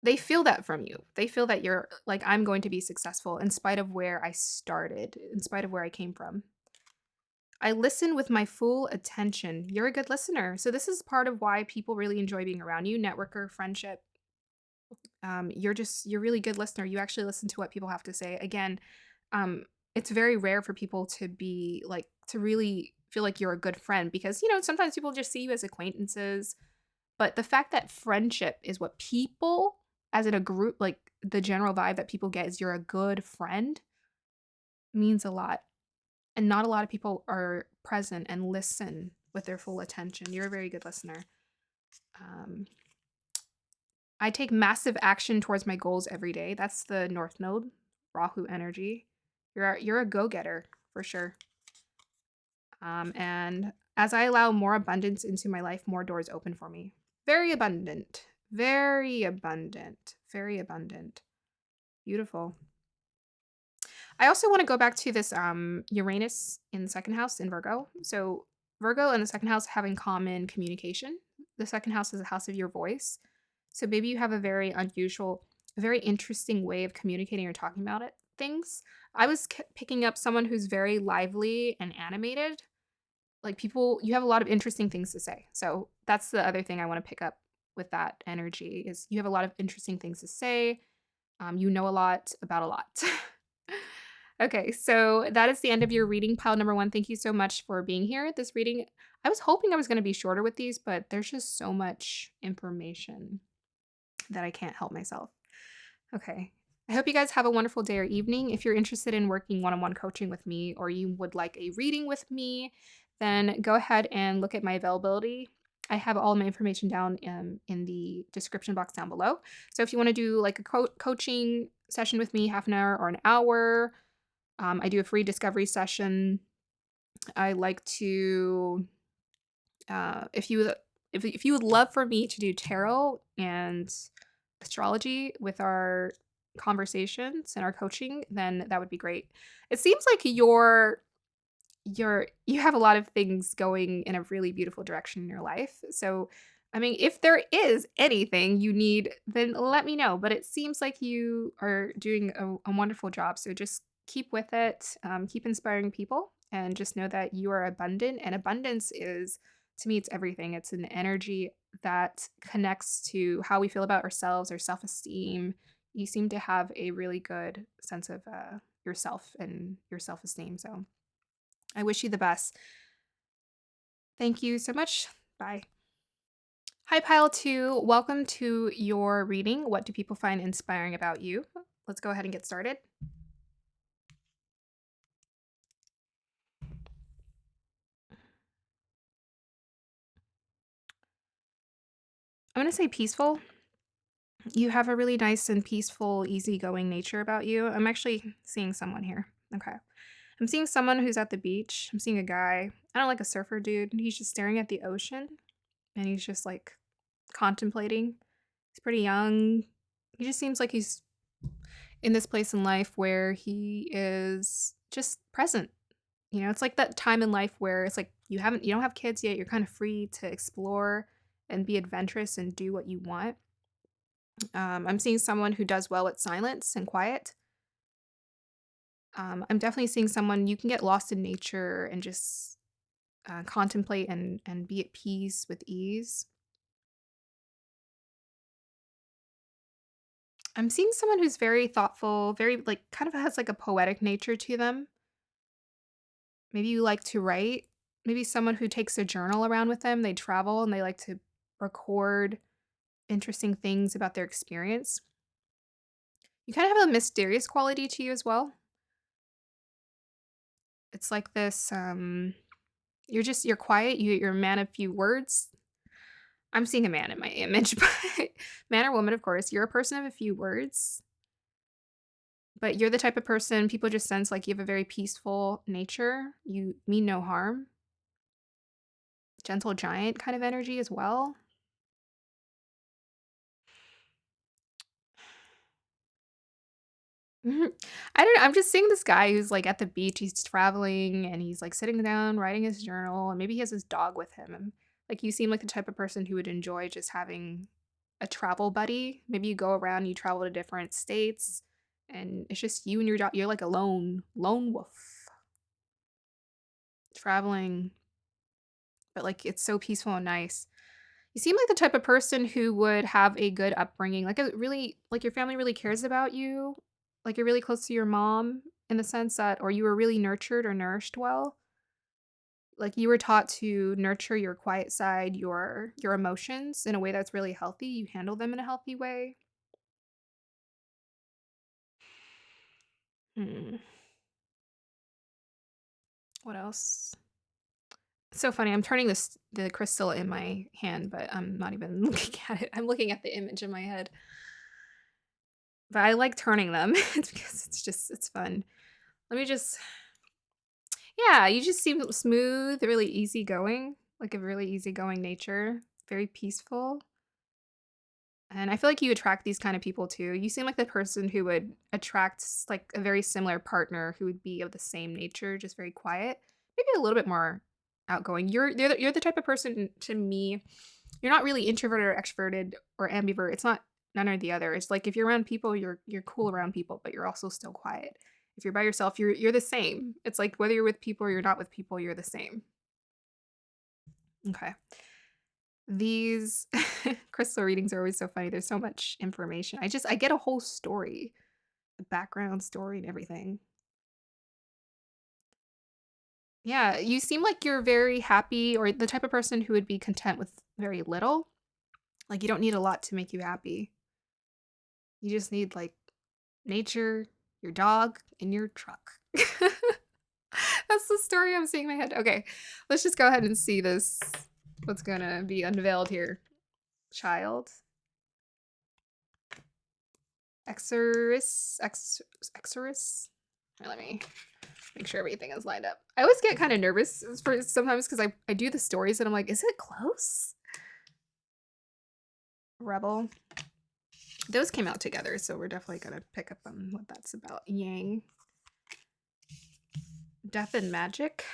they feel that from you. They feel that you're like, I'm going to be successful in spite of where I started, in spite of where I came from. I listen with my full attention. You're a good listener. So this is part of why people really enjoy being around you, networker, friendship. You're a really good listener. You actually listen to what people have to say. Again, it's very rare for people to be like, to really feel like you're a good friend because, sometimes people just see you as acquaintances. But the fact that friendship is what people, as in a group, like the general vibe that people get is you're a good friend means a lot. And not a lot of people are present and listen with their full attention. You're a very good listener. I take massive action towards my goals every day. That's the North Node, Rahu energy. You're a go-getter for sure. And as I allow more abundance into my life, more doors open for me. Very abundant. Very abundant. Very abundant. Beautiful. I also want to go back to this Uranus in the second house in Virgo. So Virgo and the second house have in common communication. The second house is a house of your voice. So maybe you have a very unusual, a very interesting way of communicating or talking about things. I was picking up someone who's very lively and animated. Like people, you have a lot of interesting things to say. So that's the other thing I want to pick up with that energy is you have a lot of interesting things to say. You know a lot about a lot. Okay, so that is the end of your reading, pile number 1. Thank you so much for being here. This reading, I was hoping I was going to be shorter with these, but there's just so much information that I can't help myself. Okay. I hope you guys have a wonderful day or evening. If you're interested in working one-on-one coaching with me or you would like a reading with me, then go ahead and look at my availability. I have all my information down in the description box down below. So if you want to do like a coaching session with me, half an hour or an hour, I do a free discovery session. I like to, if you would love for me to do tarot and astrology with our conversations and our coaching, then that would be great. It seems like you have a lot of things going in a really beautiful direction in your life. So, I mean, if there is anything you need, then let me know. But it seems like you are doing a wonderful job. So just keep with it, keep inspiring people, and just know that you are abundant. And abundance is, to me, it's everything. It's an energy that connects to how we feel about ourselves, our self esteem. You seem to have a really good sense of yourself and your self esteem. So, I wish you the best. Thank you so much. Bye. Hi, Pile 2. Welcome to your reading. What do people find inspiring about you? Let's go ahead and get started. I'm going to say peaceful. You have a really nice and peaceful, easygoing nature about you. I'm actually seeing someone here. Okay. I'm seeing someone who's at the beach. I'm seeing a guy. I don't like a surfer dude. He's just staring at the ocean and he's just like contemplating. He's pretty young. He just seems like he's in this place in life where he is just present. You know, it's like that time in life where it's like you don't have kids yet, you're kind of free to explore and be adventurous and do what you want. I'm seeing someone who does well at silence and quiet. I'm definitely seeing someone you can get lost in nature and just contemplate and be at peace with ease. I'm seeing someone who's very thoughtful, very like kind of has like a poetic nature to them. Maybe you like to write. Maybe someone who takes a journal around with them. They travel and they like to record interesting things about their experience. You kind of have a mysterious quality to you as well. It's like this you're quiet, you're a man of few words. I'm seeing a man in my image, but man or woman, of course. You're a person of a few words, but you're the type of person people just sense like you have a very peaceful nature. You mean no harm. Gentle giant kind of energy as well. Mhm. I don't know, I'm just seeing this guy who's, like, at the beach, he's traveling, and he's, like, sitting down, writing his journal, and maybe he has his dog with him, and, like, you seem like the type of person who would enjoy just having a travel buddy. Maybe you go around, you travel to different states, and it's just you and your dog. You're like a lone wolf traveling, but, like, it's so peaceful and nice. You seem like the type of person who would have a good upbringing, like, a really like, your family really cares about you, like, you're really close to your mom in the sense that or you were really nurtured or nourished well. Like, you were taught to nurture your quiet side, your emotions in a way that's really healthy, you handle them in a healthy way. Hmm, what else? It's so funny, I'm turning the crystal in my hand, but I'm not even looking at it, I'm looking at the image in my head. But I like turning them. It's because it's fun. Let me just Yeah, you just seem smooth, really easygoing, like a really easygoing nature, very peaceful. And I feel like you attract these kind of people too. You seem like the person who would attract like a very similar partner who would be of the same nature, just very quiet, maybe a little bit more outgoing. You're the type of person to me. You're not really introverted or extroverted or ambivert. It's not none or the other. It's like if you're around people, you're cool around people, but you're also still quiet. If you're by yourself, you're the same. It's like whether you're with people or you're not with people, you're the same. Okay. These crystal readings are always so funny. There's so much information. I get a whole story, a background story and everything. Yeah, you seem like you're very happy or the type of person who would be content with very little. Like you don't need a lot to make you happy. You just need like nature, your dog, and your truck. That's the story I'm seeing in my head. Okay, let's just go ahead and see this. What's gonna be unveiled here? Child. Exorus. Let me make sure everything is lined up. I always get kind of nervous for sometimes because I do the stories and I'm like, is it close? Rebel. Those came out together, so we're definitely gonna pick up on what that's about. Yang. Death and Magic.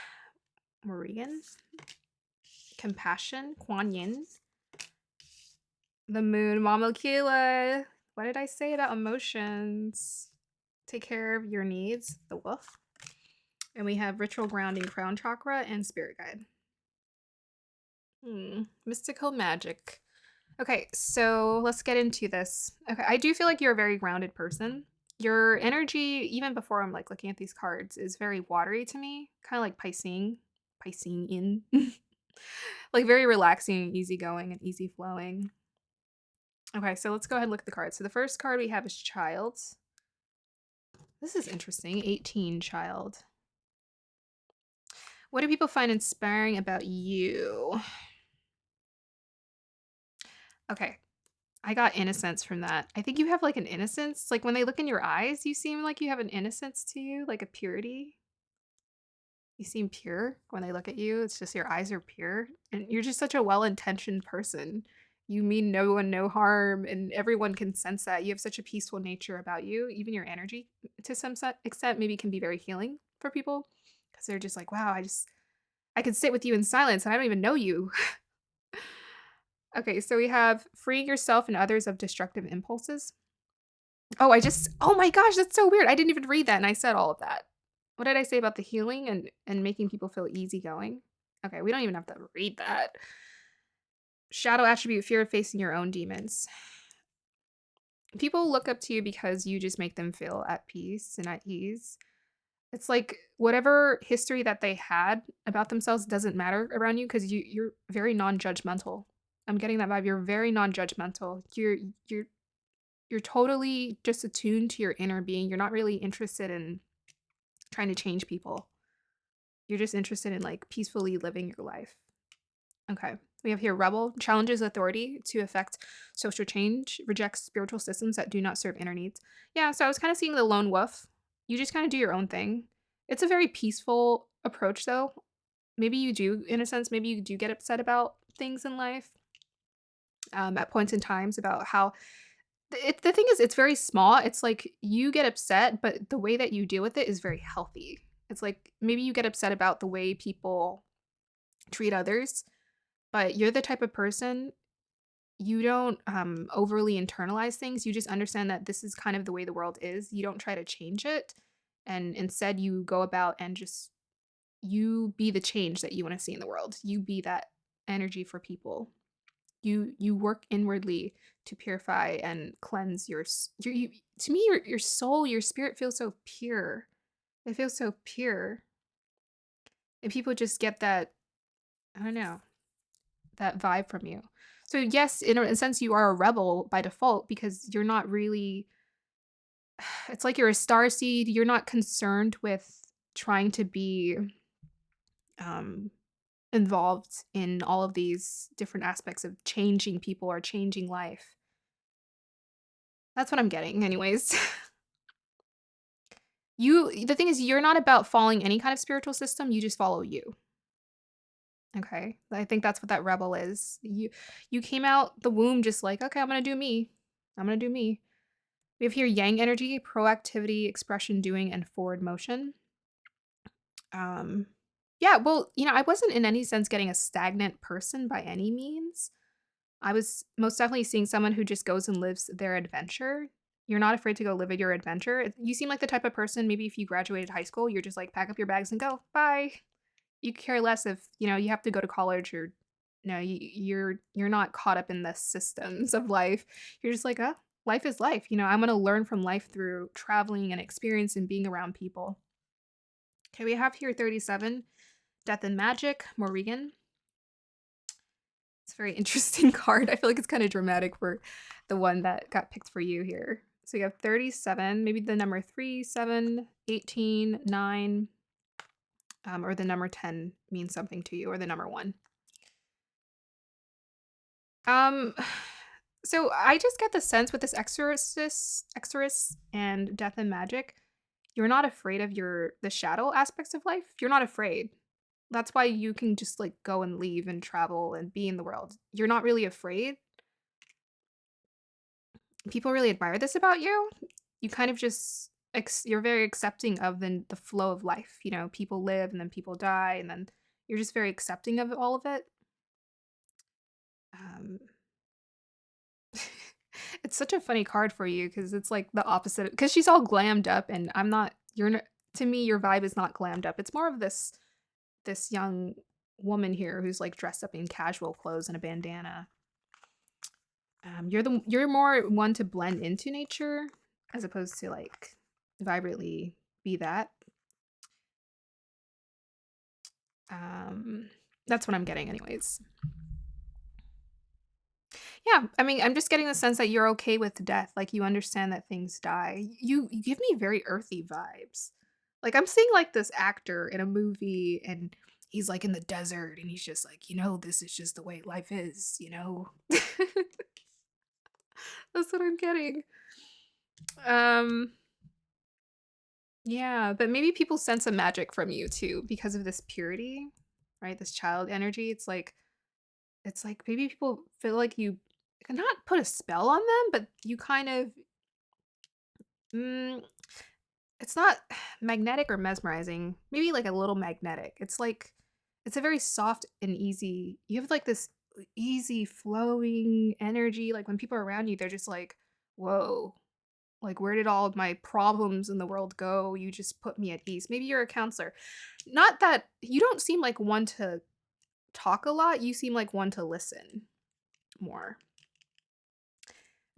Morrigan. Compassion. Kuan Yin. The Moon. Mama Kila. What did I say about emotions? Take care of your needs. The Wolf. And we have Ritual Grounding, Crown Chakra, and Spirit Guide. Mystical Magic. Okay, so let's get into this. Okay, I do feel like you're a very grounded person. Your energy, even before I'm like looking at these cards, is very watery to me. Kind of like Piscean in. Like very relaxing, easygoing, and easy flowing. Okay, so let's go ahead and look at the cards. So the first card we have is Child. This is interesting. 18, Child. What do people find inspiring about you? Okay. I got innocence from that. I think you have like an innocence. Like when they look in your eyes, you seem like you have an innocence to you, like a purity. You seem pure when they look at you. It's just your eyes are pure. And you're just such a well intentioned person. You mean no one no harm, and everyone can sense that. You have such a peaceful nature about you. Even your energy, to some extent, maybe can be very healing for people because they're just like, wow, I could sit with you in silence and I don't even know you. Okay, so we have freeing yourself and others of destructive impulses. Oh my gosh, that's so weird. I didn't even read that and I said all of that. What did I say about the healing and making people feel easygoing? Okay, we don't even have to read that. Shadow attribute, fear of facing your own demons. People look up to you because you just make them feel at peace and at ease. It's like whatever history that they had about themselves doesn't matter around you because you're very non-judgmental. I'm getting that vibe. You're very non-judgmental. You're totally just attuned to your inner being. You're not really interested in trying to change people. You're just interested in like peacefully living your life. Okay. We have here Rebel challenges authority to affect social change, rejects spiritual systems that do not serve inner needs. Yeah, so I was kind of seeing the lone wolf. You just kind of do your own thing. It's a very peaceful approach though. Maybe you do, in a sense, maybe you do get upset about things in life at points in times about how the thing is, it's very small. It's like you get upset, but the way that you deal with it is very healthy. It's like maybe you get upset about the way people treat others, but you're the type of person you don't overly internalize things. You just understand that this is kind of the way the world is. You don't try to change it, and instead you go about and just you be the change that you want to see in the world. You be that energy for people. You work inwardly to purify and cleanse to me your soul, your spirit feels so pure. It feels so pure. And people just get that, I don't know, that vibe from you. So yes, in a sense you are a rebel by default because you're not really it's like you're a star seed. You're not concerned with trying to be um involved in all of these different aspects of changing people or changing life. That's what I'm getting anyways. The thing is you're not about following any kind of spiritual system, you just follow you. Okay. I think that's what that rebel is. You came out the womb just like, "Okay, I'm gonna do me. I'm gonna do me." We have here yang energy, proactivity, expression, doing, and forward motion. Um, yeah, well, I wasn't in any sense getting a stagnant person by any means. I was most definitely seeing someone who just goes and lives their adventure. You're not afraid to go live your adventure. You seem like the type of person, maybe if you graduated high school, you're just like, pack up your bags and go. Bye. You care less if, you have to go to college or no, you're not caught up in the systems of life. You're just like, "Oh, life is life." I'm gonna learn from life through traveling and experience and being around people. Okay, we have here 37, Death and Magic, Morrigan. It's a very interesting card. I feel like it's kind of dramatic for the one that got picked for you here. So you have 37, maybe the number 3, 7, 18, 9, or the number 10 means something to you, or the number 1. Um, so I just get the sense with this Exorcist and Death and Magic, you're not afraid of the shadow aspects of life. You're not afraid. That's why you can just like go and leave and travel and be in the world. You're not really afraid. People really admire this about you. You kind of just you're very accepting of the flow of life. People live and then people die and then you're just very accepting of all of it. Um, it's such a funny card for you because it's like the opposite. Because she's all glammed up, and I'm not. You're not, to me, your vibe is not glammed up. It's more of this young woman here who's like dressed up in casual clothes and a bandana. You're more one to blend into nature as opposed to like vibrantly be that. Um, that's what I'm getting, anyways. Yeah, I mean, I'm just getting the sense that you're okay with death. Like you understand that things die. You give me very earthy vibes. Like I'm seeing like this actor in a movie and he's like in the desert and he's just like, this is just the way life is. That's what I'm getting. Um yeah, but maybe people sense a magic from you too because of this purity, right? This child energy. It's like maybe people feel like you cannot put a spell on them, but you kind of mm, it's not magnetic or mesmerizing, maybe like a little magnetic. It's a very soft and easy you have like this easy flowing energy, like when people are around you, they're just like, "Whoa, like where did all of my problems in the world go? You just put me at ease." Maybe you're a counselor. Not that you don't seem like one to talk a lot, you seem like one to listen more.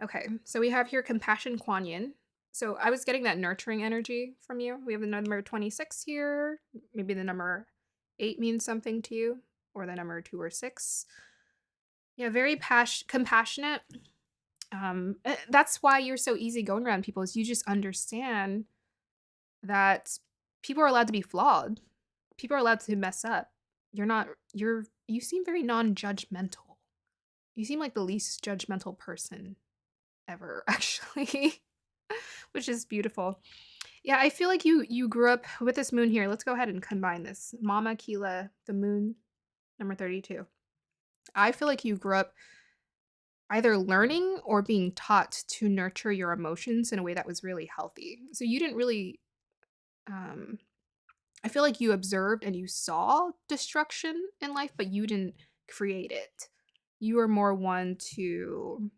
Okay, so we have here compassion Kuan Yin. So I was getting that nurturing energy from you. We have the number 26 here. Maybe the number 8 means something to you, or the number 2 or 6. Yeah, very compassionate. That's why you're so easy going around people is you just understand that people are allowed to be flawed. People are allowed to mess up. You seem very non-judgmental. You seem like the least judgmental person ever, actually, which is beautiful. Yeah, I feel like you grew up with this moon here. Let's go ahead and combine this. Mama Kila, the moon, number 32. I feel like you grew up either learning or being taught to nurture your emotions in a way that was really healthy. So you didn't really um I feel like you observed and you saw destruction in life, but you didn't create it. You were more one to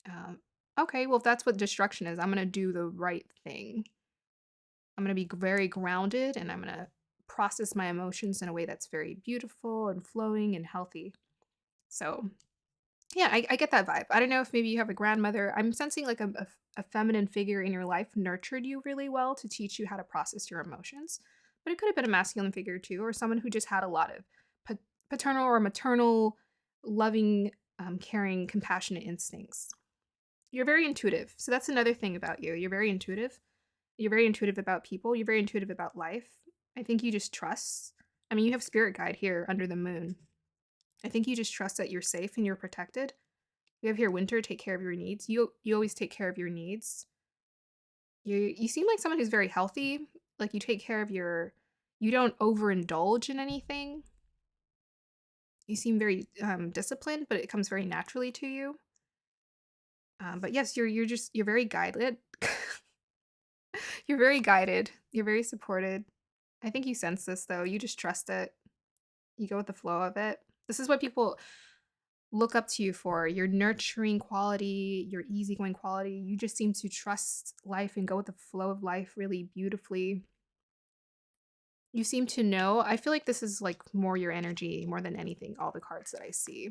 um okay, well if that's what destruction is, I'm going to do the right thing. I'm gonna be very grounded and I'm gonna process my emotions in a way that's very beautiful and flowing and healthy. So, yeah, I get that vibe. I don't know if maybe you have a grandmother. I'm sensing like a feminine figure in your life nurtured you really well to teach you how to process your emotions. But it could have been a masculine figure too, or someone who just had a lot of pa- paternal or maternal, loving, caring, compassionate instincts. You're very intuitive. So that's another thing about you. You're very intuitive. You're very intuitive about people. You're very intuitive about life. I think you just trust. I mean, you have spirit guide here under the moon. I think you just trust that you're safe and you're protected. We have here winter, take care of your needs. You always take care of your needs. You seem like someone who's very healthy. Like you take care of you don't overindulge in anything. You seem very disciplined, but it comes very naturally to you. But yes, you're very guided. You're very guided. You're very supported. I think you sense this though. You just trust it. You go with the flow of it. This is what people look up to you for, your nurturing quality, your easygoing quality. You just seem to trust life and go with the flow of life really beautifully. You seem to know. I feel like this is like more your energy more than anything. All the cards that I see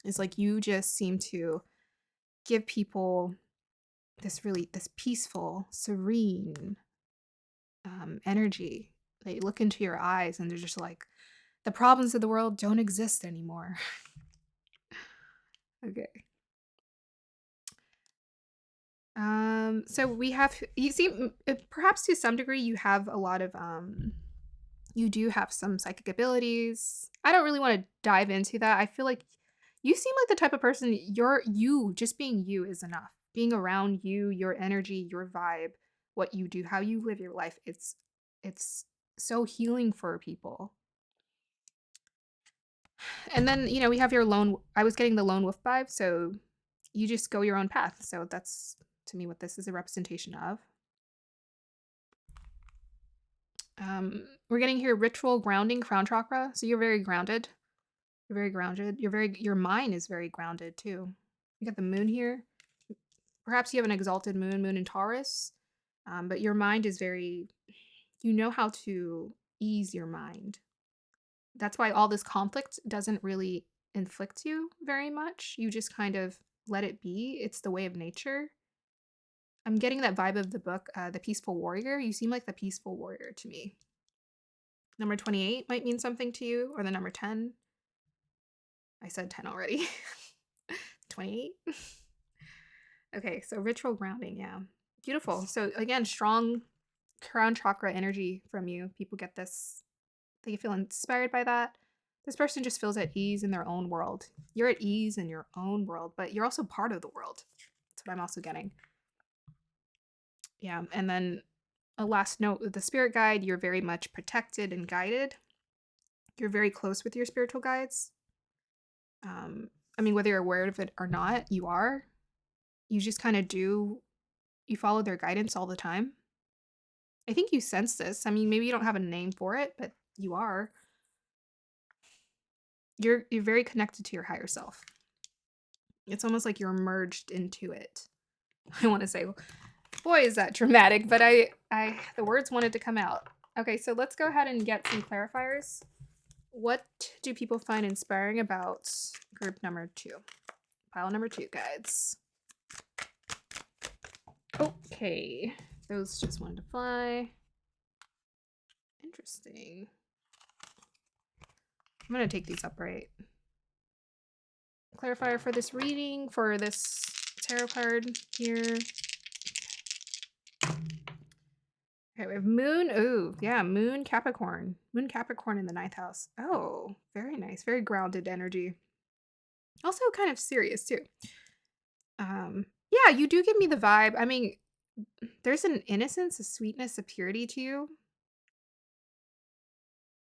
is like you just seem to give people this peaceful, serene energy. They look into your eyes and they're just like, the problems of the world don't exist anymore. Okay. So we have, you see, perhaps to some degree, you have a lot of, you do have some psychic abilities. I don't really want to dive into that. I feel like you seem like the type of person, just being you is enough. Being around you, your energy, your vibe, what you do, how you live your life, it's so healing for people. And then, we have your lone, I was getting the lone wolf vibe, so you just go your own path. So that's to me what this is a representation of. We're getting here ritual grounding, crown chakra. So you're very grounded. You're very grounded. Your mind is very grounded too. You got the moon here. Perhaps you have an exalted moon in Taurus. But your mind is very, you know how to ease your mind. That's why all this conflict doesn't really inflict you very much. You just kind of let it be. It's the way of nature. I'm getting that vibe of the book, The Peaceful Warrior. You seem like the peaceful warrior to me. Number 28 might mean something to you, or the number 10. I said 10 already. 28. Okay, so ritual grounding, yeah. Beautiful. So again, strong crown chakra energy from you. People get this. They feel inspired by that. This person just feels at ease in their own world. You're at ease in your own world, but you're also part of the world. That's what I'm also getting. Yeah, and then a last note with the spirit guide, you're very much protected and guided. You're very close with your spiritual guides. Whether you're aware of it or not, you are. You just kind of you follow their guidance all the time. I think you sense this. Maybe you don't have a name for it, but you are. You're very connected to your higher self. It's almost like you're merged into it. I want to say, boy, is that dramatic, but the words wanted to come out. Okay, so let's go ahead and get some clarifiers. What do people find inspiring about group number 2? Pile number 2, guides. Okay, those just wanted to fly. Interesting. I'm going to take these upright. Clarifier for this reading, for this tarot card here. Okay, we have Moon. Oh, yeah, Moon Capricorn. Moon Capricorn in the 9th house. Oh, very nice. Very grounded energy. Also kind of serious, too. Yeah, you do give me the vibe. There's an innocence, a sweetness, a purity to you.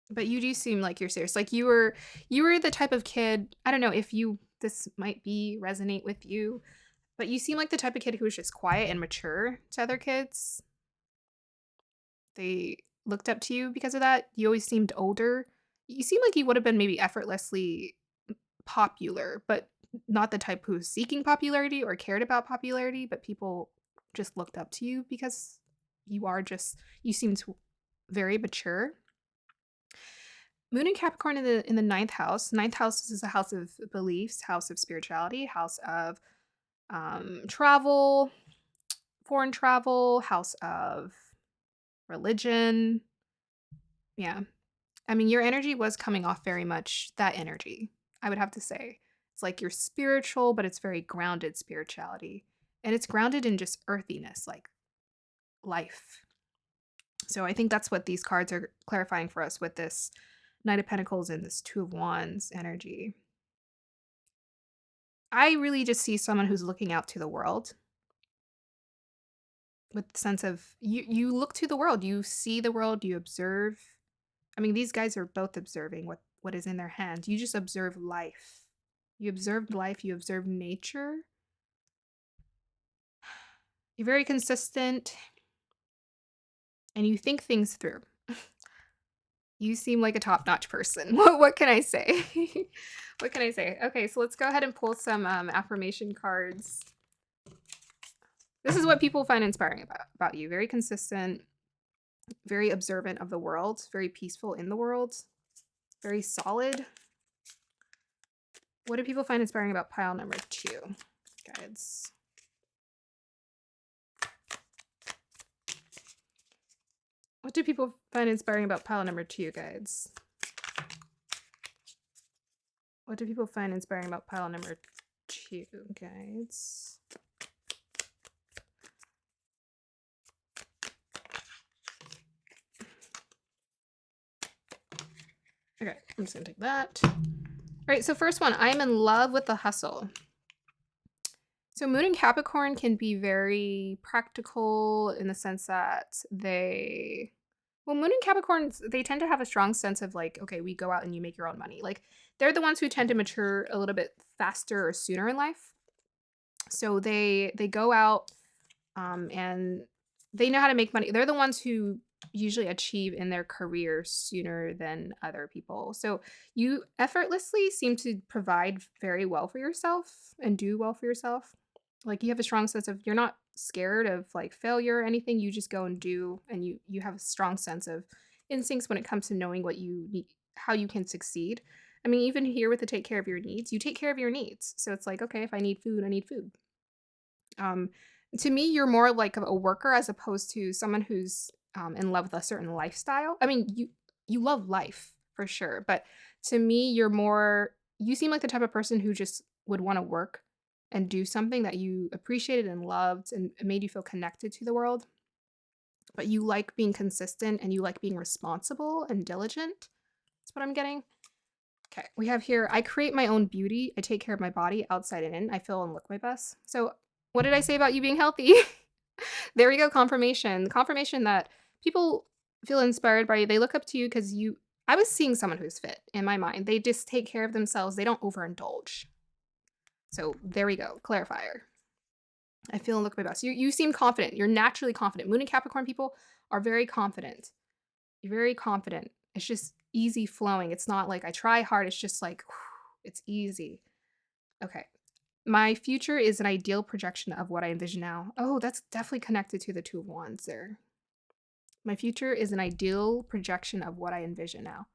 But you do seem like you're serious. Like you were the type of kid, I don't know if this might resonate with you, but you seem like the type of kid who was just quiet and mature to other kids. They looked up to you because of that. You always seemed older. You seem like you would have been maybe effortlessly popular, but not the type who's seeking popularity or cared about popularity, but people just looked up to you because you seemed very mature. Moon and Capricorn in the 9th house. 9th house is a house of beliefs, house of spirituality, house of travel, foreign travel, house of religion. Yeah. Your energy was coming off very much that energy, I would have to say. It's like you're spiritual, but it's very grounded spirituality. And it's grounded in just earthiness, like life. So I think that's what these cards are clarifying for us with this Knight of Pentacles and this Two of Wands energy. I really just see someone who's looking out to the world with the sense of you look to the world, you see the world, you observe. I mean, these guys are both observing what is in their hand. You just observe life. You observe life, you observe nature. You're very consistent and you think things through. You seem like a top-notch person. What can I say? What can I say? Okay, so let's go ahead and pull some affirmation cards. This is what people find inspiring about you. Very consistent, very observant of the world, very peaceful in the world, very solid. What do people find inspiring about pile number 2, guides? What do people find inspiring about pile number 2, guides? What do people find inspiring about pile number 2, guides? Okay, I'm just gonna take that. All right, so first one, I'm in love with the hustle. So Moon and Capricorn can be very practical in the sense that Moon and Capricorns, they tend to have a strong sense of like, okay, we go out and you make your own money. Like they're the ones who tend to mature a little bit faster or sooner in life. So they go out and they know how to make money. They're the ones who usually achieve in their career sooner than other people. So you effortlessly seem to provide very well for yourself and do well for yourself. Like you have a strong sense of you're not scared of like failure or anything. You just go and do, and you have a strong sense of instincts when it comes to knowing what you need, how you can succeed. I mean, even here with the take care of your needs, you take care of your needs. So it's like, okay, if I need food, I need food. Um, to me, you're more like a worker as opposed to someone who's in love with a certain lifestyle. I mean, you love life for sure, but to me, you seem like the type of person who just would want to work and do something that you appreciated and loved and it made you feel connected to the world. But you like being consistent and you like being responsible and diligent. That's what I'm getting. Okay, we have here, I create my own beauty. I take care of my body outside and in. I feel and look my best. So what did I say about you being healthy? There we go, confirmation. Confirmation that people feel inspired by you. They look up to you because I was seeing someone who's fit in my mind. They just take care of themselves. They don't overindulge. So there we go, clarifier. I feel and look my best. You seem confident. You're naturally confident. Moon and Capricorn people are very confident. You're very confident. It's just easy flowing. It's not like I try hard. It's just like, it's easy. Okay. My future is an ideal projection of what I envision now. Oh, that's definitely connected to the Two of Wands there. My future is an ideal projection of what I envision now.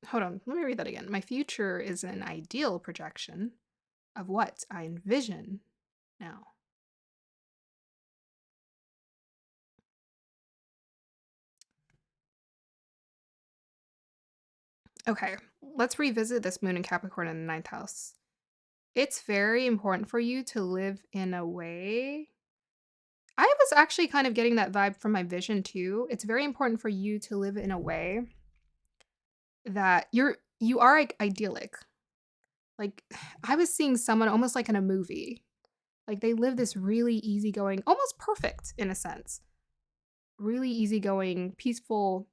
Hold on, let me read that again. My future is an ideal projection of what I envision now. Okay, let's revisit this Moon in Capricorn in the ninth house. It's very important for you to live in a way. I was actually kind of getting that vibe from my vision too. It's very important for you to live in a way that you are idyllic. Like I was seeing someone almost like in a movie. Like they live this really easygoing, almost perfect in a sense. Really easygoing, peaceful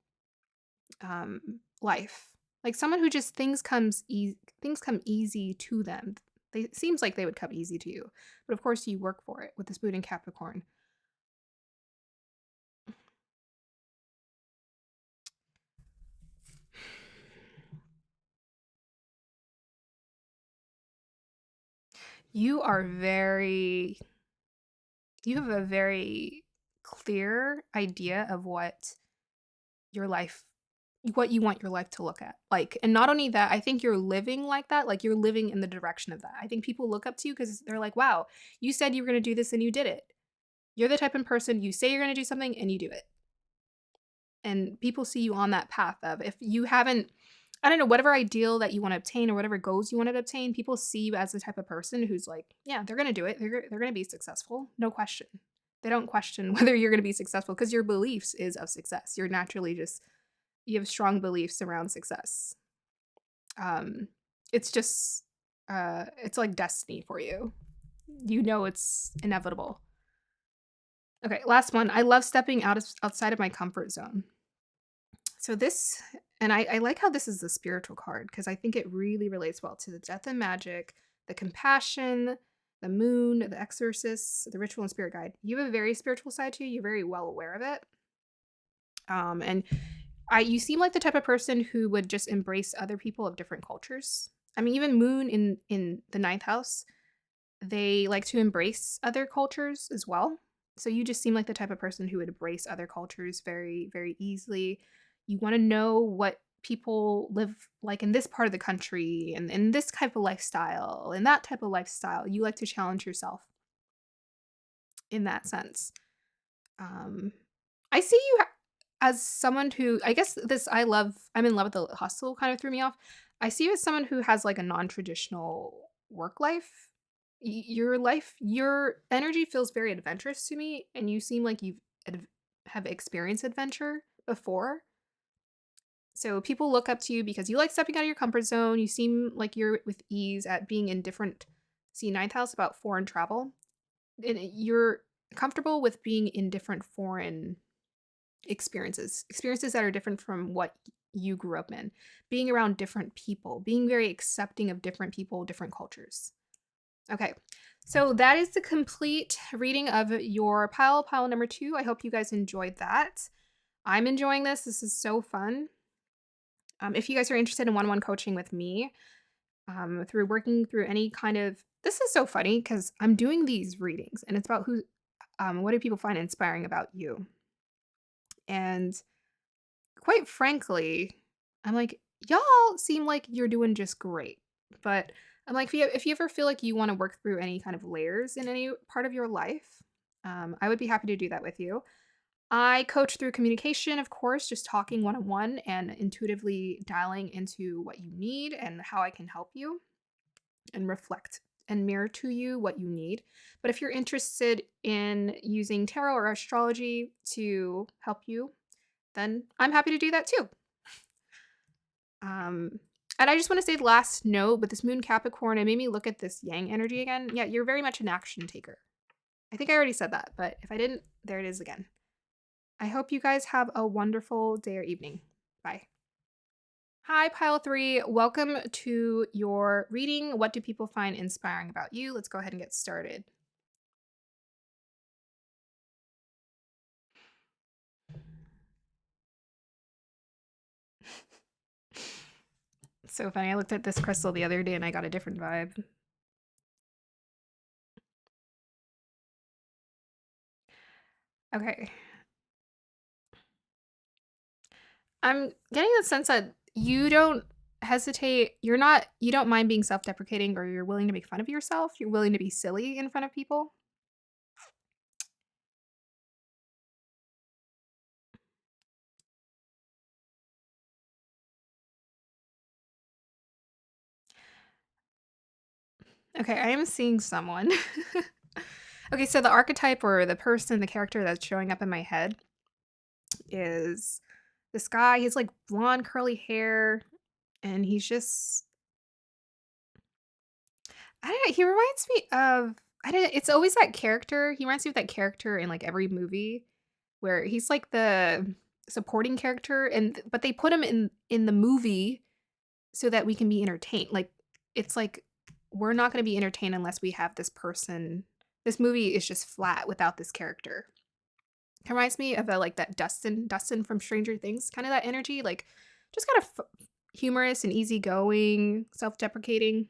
life. Like someone who just things come easy to them. It seems like they would come easy to you. But of course you work for it with this Moon in Capricorn. You have a very clear idea of what you want your life to look at. Like, and not only that, I think you're living like that, like you're living in the direction of that. I think people look up to you because they're like, wow, you said you were going to do this and you did it. You're the type of person, you say you're going to do something and you do it. And people see you on that path of, if you haven't, I don't know, whatever ideal that you want to obtain or whatever goals you want to obtain, people see you as the type of person who's like, yeah, they're going to do it. They're going to be successful. No question. They don't question whether you're going to be successful because your beliefs is of success. You're naturally just, you have strong beliefs around success. It's just, it's like destiny for you. You know it's inevitable. Okay, last one. I love stepping outside of my comfort zone. So this and I like how this is the spiritual card because I think it really relates well to the death and magic, the compassion, the moon, the exorcist, the ritual and spirit guide. You have a very spiritual side to you. You're very well aware of it. And you seem like the type of person who would just embrace other people of different cultures. I mean, even moon in the ninth house, they like to embrace other cultures as well. So you just seem like the type of person who would embrace other cultures very, very easily. You want to know what people live like in this part of the country and in this type of lifestyle and that type of lifestyle. You like to challenge yourself in that sense. Um, I see you as someone who I guess this I'm in love with the hustle kind of threw me off. I see you as someone who has like a non-traditional work life. Your energy feels very adventurous to me, and you seem like have experienced adventure before. So people look up to you because you like stepping out of your comfort zone. You seem like you're with ease at being in different. See, ninth house about foreign travel, and you're comfortable with being in different foreign experiences that are different from what you grew up in, being around different people, being very accepting of different people, different cultures. Okay, so that is the complete reading of your pile number 2. I hope you guys enjoyed that. I'm enjoying this. This is so fun. If you guys are interested in one-on-one coaching with me, through working through any kind of this is so funny because I'm doing these readings and it's about what do people find inspiring about you? And quite frankly, I'm like, y'all seem like you're doing just great. But I'm like, if you ever feel like you want to work through any kind of layers in any part of your life, I would be happy to do that with you. I coach through communication, of course, just talking one on one and intuitively dialing into what you need and how I can help you and reflect and mirror to you what you need. But if you're interested in using tarot or astrology to help you, then I'm happy to do that too. Um, and I just want to say the last note with this moon Capricorn, it made me look at this yang energy again. Yeah, you're very much an action taker. I think I already said that, but if I didn't, there it is again. I hope you guys have a wonderful day or evening. Bye. Hi, Pile 3. Welcome to your reading. What do people find inspiring about you? Let's go ahead and get started. It's so funny. I looked at this crystal the other day and I got a different vibe. Okay. I'm getting the sense that you don't hesitate. You don't mind being self-deprecating or you're willing to make fun of yourself. You're willing to be silly in front of people. Okay, I am seeing someone. Okay, so the archetype or the person, the character that's showing up in my head is this guy. He's like blonde, curly hair, and he's just I don't know. He reminds me of I don't. It's always that character. He reminds me of that character in like every movie where he's like the supporting character, and but they put him in the movie so that we can be entertained. Like it's like we're not going to be entertained unless we have this person. This movie is just flat without this character. It reminds me of like that Dustin from Stranger Things, kind of that energy, like just kind of humorous and easygoing, self-deprecating.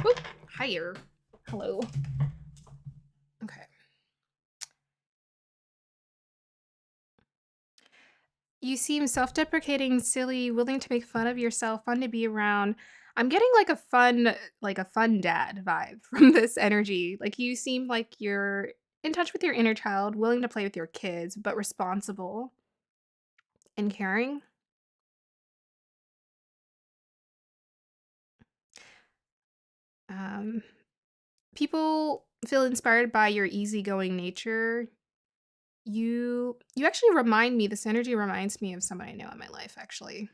Oop, higher. Hello. Okay. You seem self-deprecating, silly, willing to make fun of yourself, fun to be around. I'm getting like a fun dad vibe from this energy. Like you seem like you're in touch with your inner child, willing to play with your kids, but responsible and caring. People feel inspired by your easygoing nature. You actually remind me, this energy reminds me of someone I know in my life, actually.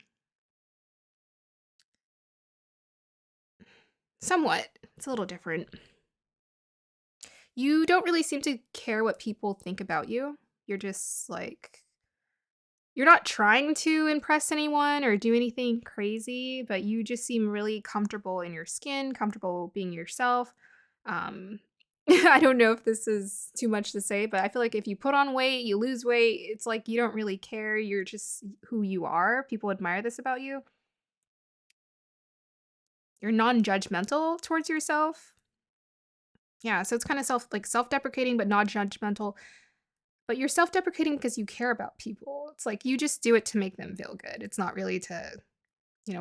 Somewhat. It's a little different. You don't really seem to care what people think about you. You're just like you're not trying to impress anyone or do anything crazy, but you just seem really comfortable in your skin, comfortable being yourself. Um, I don't know if this is too much to say, but I feel like if you put on weight, you lose weight, it's like you don't really care. You're just who you are. People admire this about you. You're non-judgmental towards yourself. Yeah, so it's kind of self-deprecating but not judgmental. But you're self-deprecating because you care about people. It's like you just do it to make them feel good. It's not really to,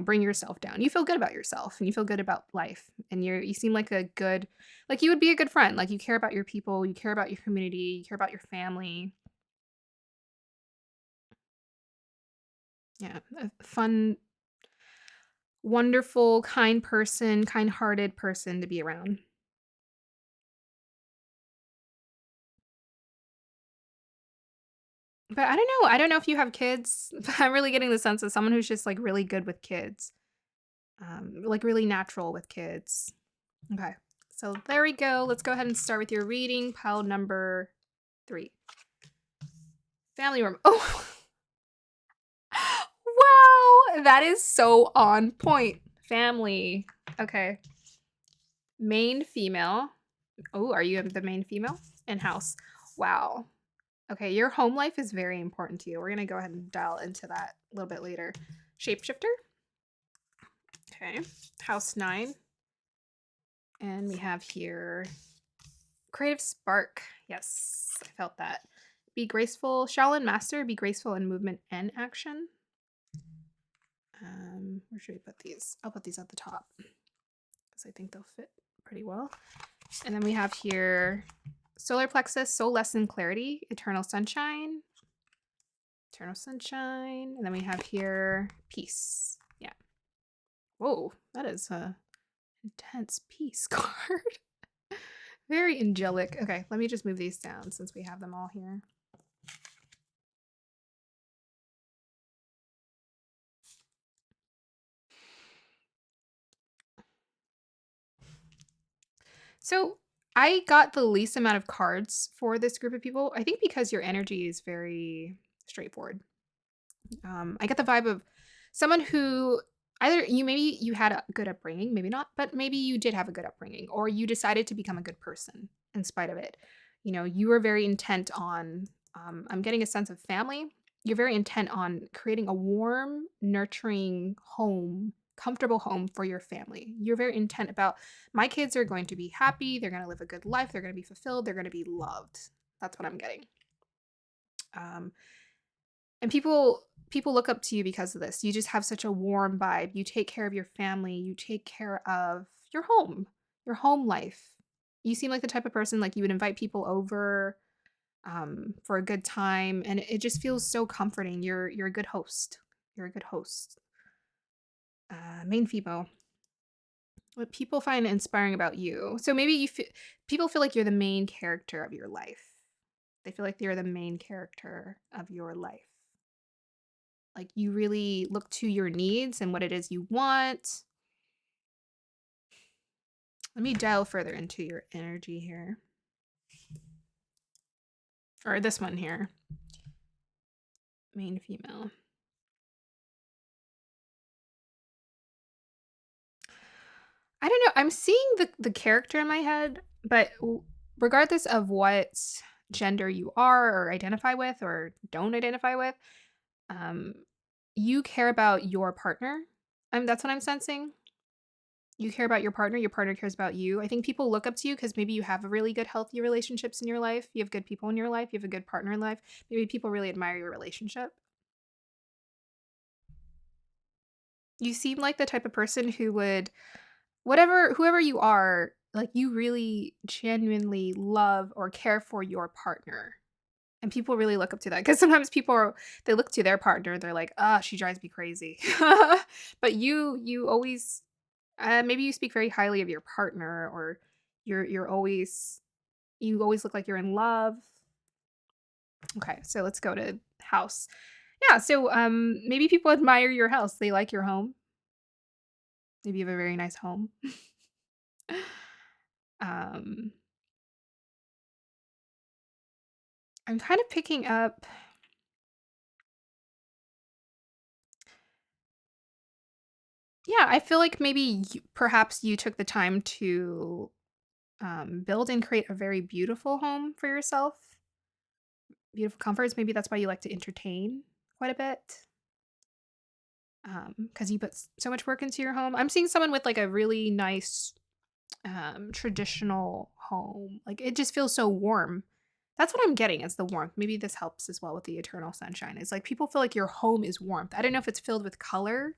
bring yourself down. You feel good about yourself and you feel good about life. And you seem like like you would be a good friend. Like you care about your people, you care about your community, you care about your family. Yeah, a fun, wonderful, kind person, kind-hearted person to be around. But I don't know. I don't know if you have kids, but I'm really getting the sense of someone who's just like really good with kids. Like really natural with kids. Okay. So there we go. Let's go ahead and start with your reading. Pile number 3. Family room. Oh, wow. That is so on point. Family. Okay. Main female. Oh, are you the main female? And house. Wow. Okay, your home life is very important to you. We're going to go ahead and dial into that a little bit later. Shapeshifter. Okay. House 9. And we have here creative spark. Yes, I felt that. Be graceful. Shaolin master. Be graceful in movement and action. Where should we put these? I'll put these at the top because I think they'll fit pretty well. And then we have here solar plexus, soul lesson clarity, eternal sunshine. Eternal sunshine. And then we have here peace. Yeah. Whoa, that is a intense peace card. Very angelic. Okay, let me just move these down since we have them all here. So I got the least amount of cards for this group of people. I think because your energy is very straightforward. I get the vibe of someone who either maybe you had a good upbringing, maybe not, but maybe you did have a good upbringing, or you decided to become a good person in spite of it. You were very intent on, I'm getting a sense of family. You're very intent on creating a warm, nurturing home, comfortable home for your family. You're very intent about my kids are going to be happy, they're going to live a good life, they're going to be fulfilled, they're going to be loved. That's what I'm getting. And people look up to you because of this. You just have such a warm vibe. You take care of your family, you take care of your home life. You seem like the type of person like you would invite people over for a good time, and it just feels so comforting. You're a good host. You're a good host. Main female. What people find inspiring about you. So maybe people feel like you're the main character of your life. They feel like you're the main character of your life. Like you really look to your needs and what it is you want. Let me dial further into your energy here. Or this one here. Main female. I don't know. I'm seeing the character in my head, but regardless of what gender you are or identify with or don't identify with, um, you care about your partner. That's what I'm sensing. You care about your partner cares about you. I think people look up to you because maybe you have a really good, healthy relationships in your life. You have good people in your life. You have a good partner in life. Maybe people really admire your relationship. You seem like the type of person who would, whoever you are, like you really genuinely love or care for your partner. And people really look up to that because sometimes they look to their partner. They're like, ah, she drives me crazy. But you always maybe you speak very highly of your partner, or You're always you always look like you're in love. Okay, so let's go to house. Yeah, so maybe people admire your house. They like your home. Maybe you have a very nice home. um I'm kind of picking up. Yeah, I feel like maybe perhaps you took the time to build and create a very beautiful home for yourself. Beautiful comforts. Maybe that's why you like to entertain quite a bit. Because you put so much work into your home. I'm seeing someone with like a really nice traditional home. Like it just feels so warm. That's what I'm getting is the warmth. Maybe this helps as well with the eternal sunshine. It's like people feel like your home is warmth. I don't know if it's filled with color.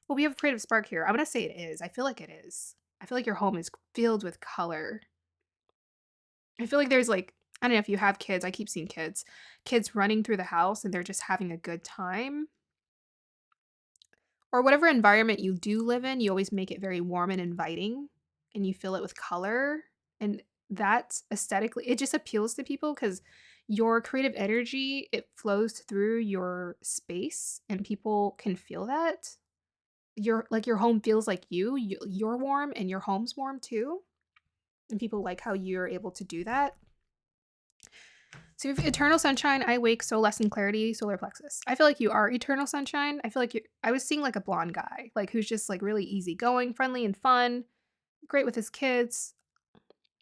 Well, we have a creative spark here. I'm gonna say it is. I feel like it is. I feel like your home is filled with color. I feel like there's like I don't know if you have kids. I keep seeing kids running through the house and they're just having a good time. Or whatever environment you do live in, you always make it very warm and inviting and you fill it with color. And that aesthetically, it just appeals to people because your creative energy, it flows through your space and people can feel that. Your home feels like you're warm and your home's warm too. And people like how you're able to do that. So if eternal sunshine, I wake, so less in clarity, solar plexus. I feel like you are eternal sunshine. I feel like I was seeing like a blonde guy, like who's just like really easygoing, friendly and fun, great with his kids.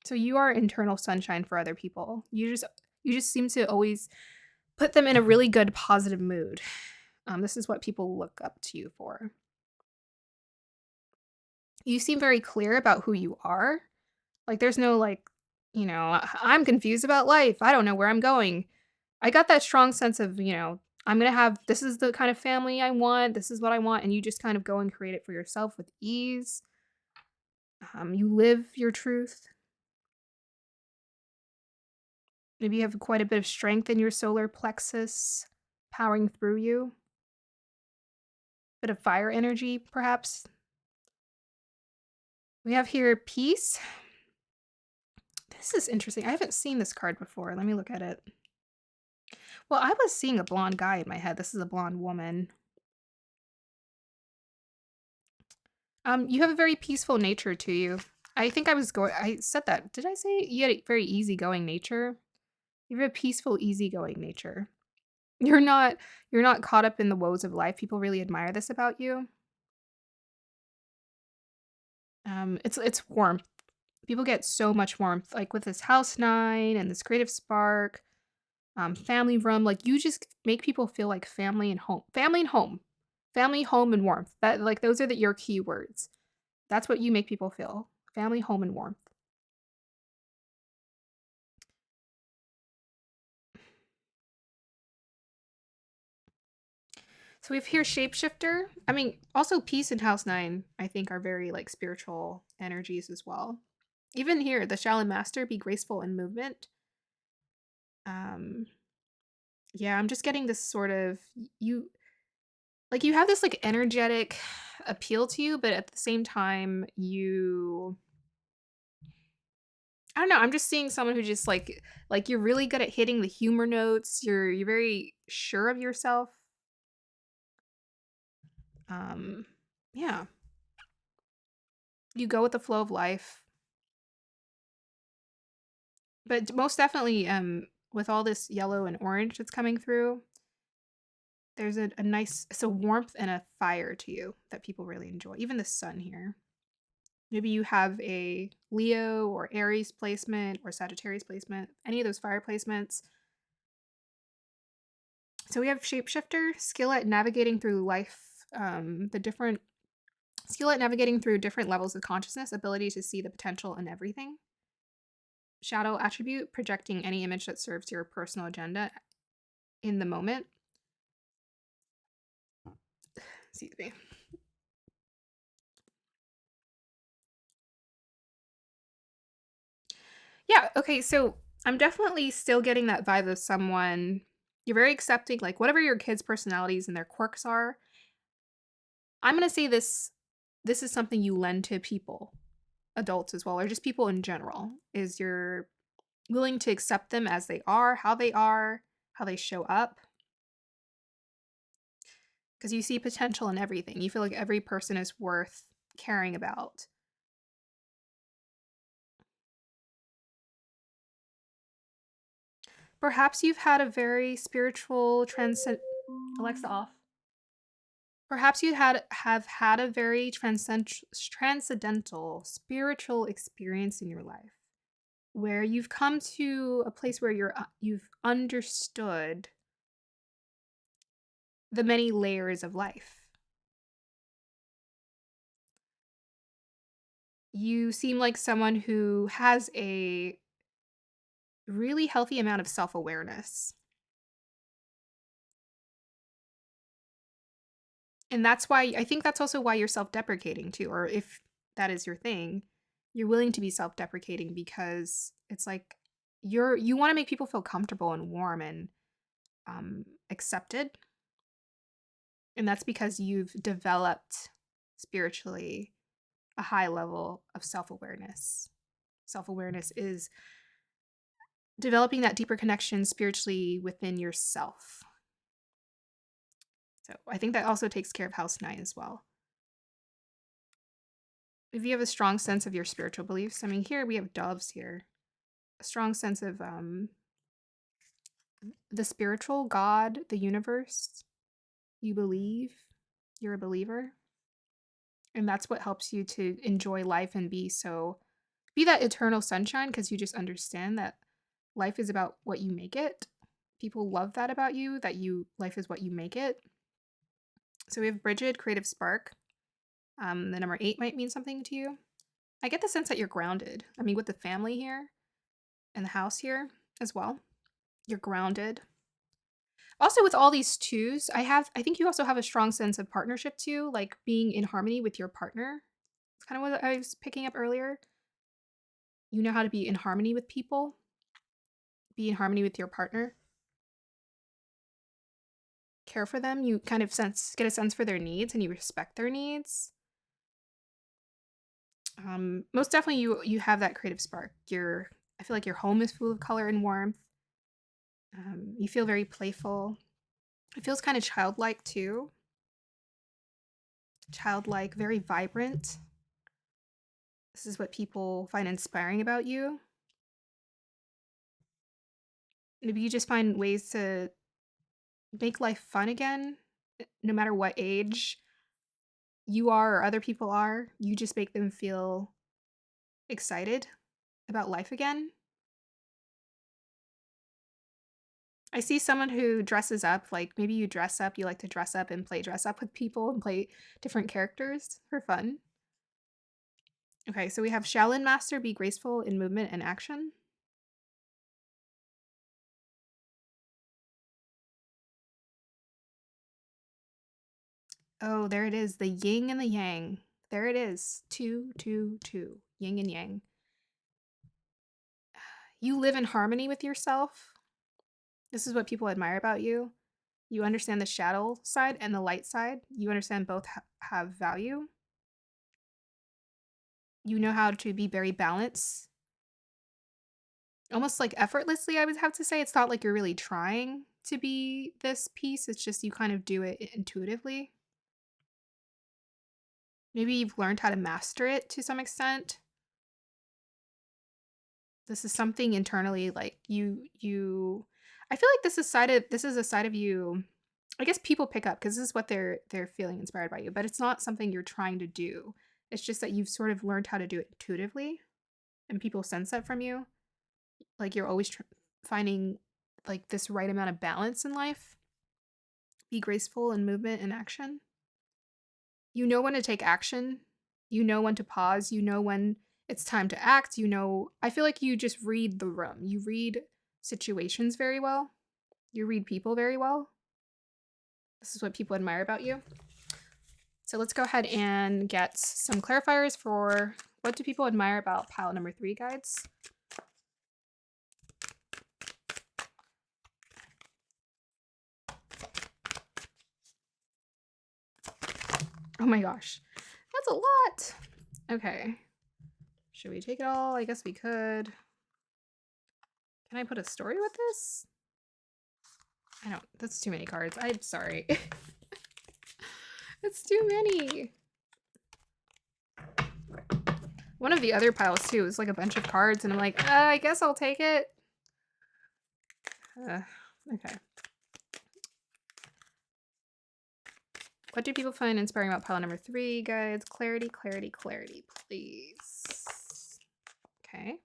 So you are eternal sunshine for other people. You just seem to always put them in a really good positive mood. This is what people look up to you for. You seem very clear about who you are. Like there's no like, I'm confused about life. I don't know where I'm going. I got that strong sense of, I'm going to have this is the kind of family I want. This is what I want and you just kind of go and create it for yourself with ease. You live your truth. Maybe you have quite a bit of strength in your solar plexus powering through you. Bit of fire energy perhaps. We have here peace. This is interesting. I haven't seen this card before. Let me look at it. Well, I was seeing a blonde guy in my head. This is a blonde woman. You have a very peaceful nature to you. I think I said that. Did I say you had a very easygoing nature? You have a peaceful, easygoing nature. You're not you're not caught up in the woes of life. People really admire this about you. It's warmth. People get so much warmth, like with this house 9 and this creative spark, family room. Like you just make people feel like family and home. Family and home. Family, home, and warmth. That like those are your key words. That's what you make people feel. Family, home, and warmth. So we have here shapeshifter. I mean, also peace and house 9, I think, are very like spiritual energies as well. Even here, the Shaolin master, be graceful in movement. Um, yeah, I'm just getting this sort of you have this like energetic appeal to you, but at the same time, I don't know, I'm just seeing someone who just like you're really good at hitting the humor notes. You're very sure of yourself. Um, yeah. You go with the flow of life. But most definitely, with all this yellow and orange that's coming through, there's a nice it's a warmth and a fire to you that people really enjoy. Even the sun here. Maybe you have a Leo or Aries placement or Sagittarius placement, any of those fire placements. So we have shapeshifter, skill at navigating through life, the different skill at navigating through different levels of consciousness, ability to see the potential in everything. Shadow attribute, projecting any image that serves your personal agenda in the moment. Excuse me. Yeah, okay, so I'm definitely still getting that vibe of someone you're very accepting, like whatever your kids' personalities and their quirks are. I'm gonna say this is something you lend to people. adults as well, or just people in general, is you're willing to accept them as they are, how they show up, because you see potential in everything. You feel like every person is worth caring about. Perhaps you've had a very spiritual Alexa off. Perhaps you have had a very transcendental spiritual experience in your life where you've come to a place where you've understood the many layers of life. You seem like someone who has a really healthy amount of self-awareness. And that's why I think that's also why you're self-deprecating too, or if that is your thing, you're willing to be self-deprecating because it's like you want to make people feel comfortable and warm and accepted. And that's because you've developed spiritually a high level of self-awareness. Self-awareness is developing that deeper connection spiritually within yourself. So I think that also takes care of house 9 as well. If you have a strong sense of your spiritual beliefs, I mean, here we have doves here. A strong sense of the spiritual, God, the universe. You believe, you're a believer. And that's what helps you to enjoy life and be that eternal sunshine, because you just understand that life is about what you make it. People love that about you, that life is what you make it. So we have Bridget, creative spark. The number 8 might mean something to you. I get the sense that you're grounded. I mean, with the family here and the house here as well, you're grounded. Also, with all these 2s, I think you also have a strong sense of partnership too, like being in harmony with your partner. It's kind of what I was picking up earlier. You know how to be in harmony with people, be in harmony with your partner, care for them. You kind of get a sense for their needs and you respect their needs. Most definitely you have that creative spark. I feel like your home is full of color and warmth. You feel very playful. It feels kind of childlike too. Childlike, very vibrant. This is what people find inspiring about you. Maybe you just find ways to make life fun again, no matter what age you are or other people are. You just make them feel excited about life again. I see someone who dresses up, like maybe you like to dress up and play dress up with people and play different characters for fun. Okay, so we have Shaolin Master, be graceful in movement and action. Oh, there it is, the yin and the yang. There it is, 2, 2, 2, yin and yang. You live in harmony with yourself. This is what people admire about you. You understand the shadow side and the light side. You understand both have value. You know how to be very balanced. Almost like effortlessly, I would have to say. It's not like you're really trying to be this piece. It's just you kind of do it intuitively. Maybe you've learned how to master it to some extent. This is something internally like you I feel like this is a side of you. I guess people pick up because this is what they're feeling inspired by you, but it's not something you're trying to do. It's just that you've sort of learned how to do it intuitively and people sense that from you. Like you're always finding like this right amount of balance in life. Be graceful in movement and action. You know when to take action. You know when to pause. You know when it's time to act. I feel like you just read the room. You read situations very well. You read people very well. This is what people admire about you. So let's go ahead and get some clarifiers for what do people admire about pile number 3 guides. Oh my gosh, that's a lot. Okay. Should we take it all? I guess we could. Can I put a story with this? I don't. That's too many cards. I'm sorry. It's too many. One of the other piles too is like a bunch of cards, and I'm like, I guess I'll take it. Okay. What do people find inspiring about pile number 3, guys? Clarity, clarity, clarity, please. Okay.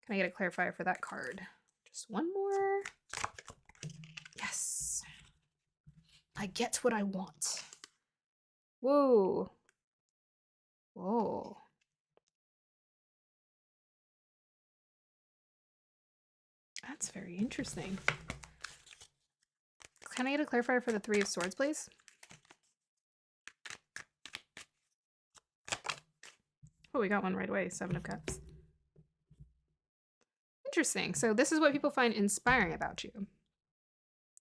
Can I get a clarifier for that card? Just one more. Yes. I get what I want. Whoa. Whoa. That's very interesting. Can I get a clarifier for the 3 of Swords, please? Oh, we got one right away. 7 of Cups. Interesting. So this is what people find inspiring about you.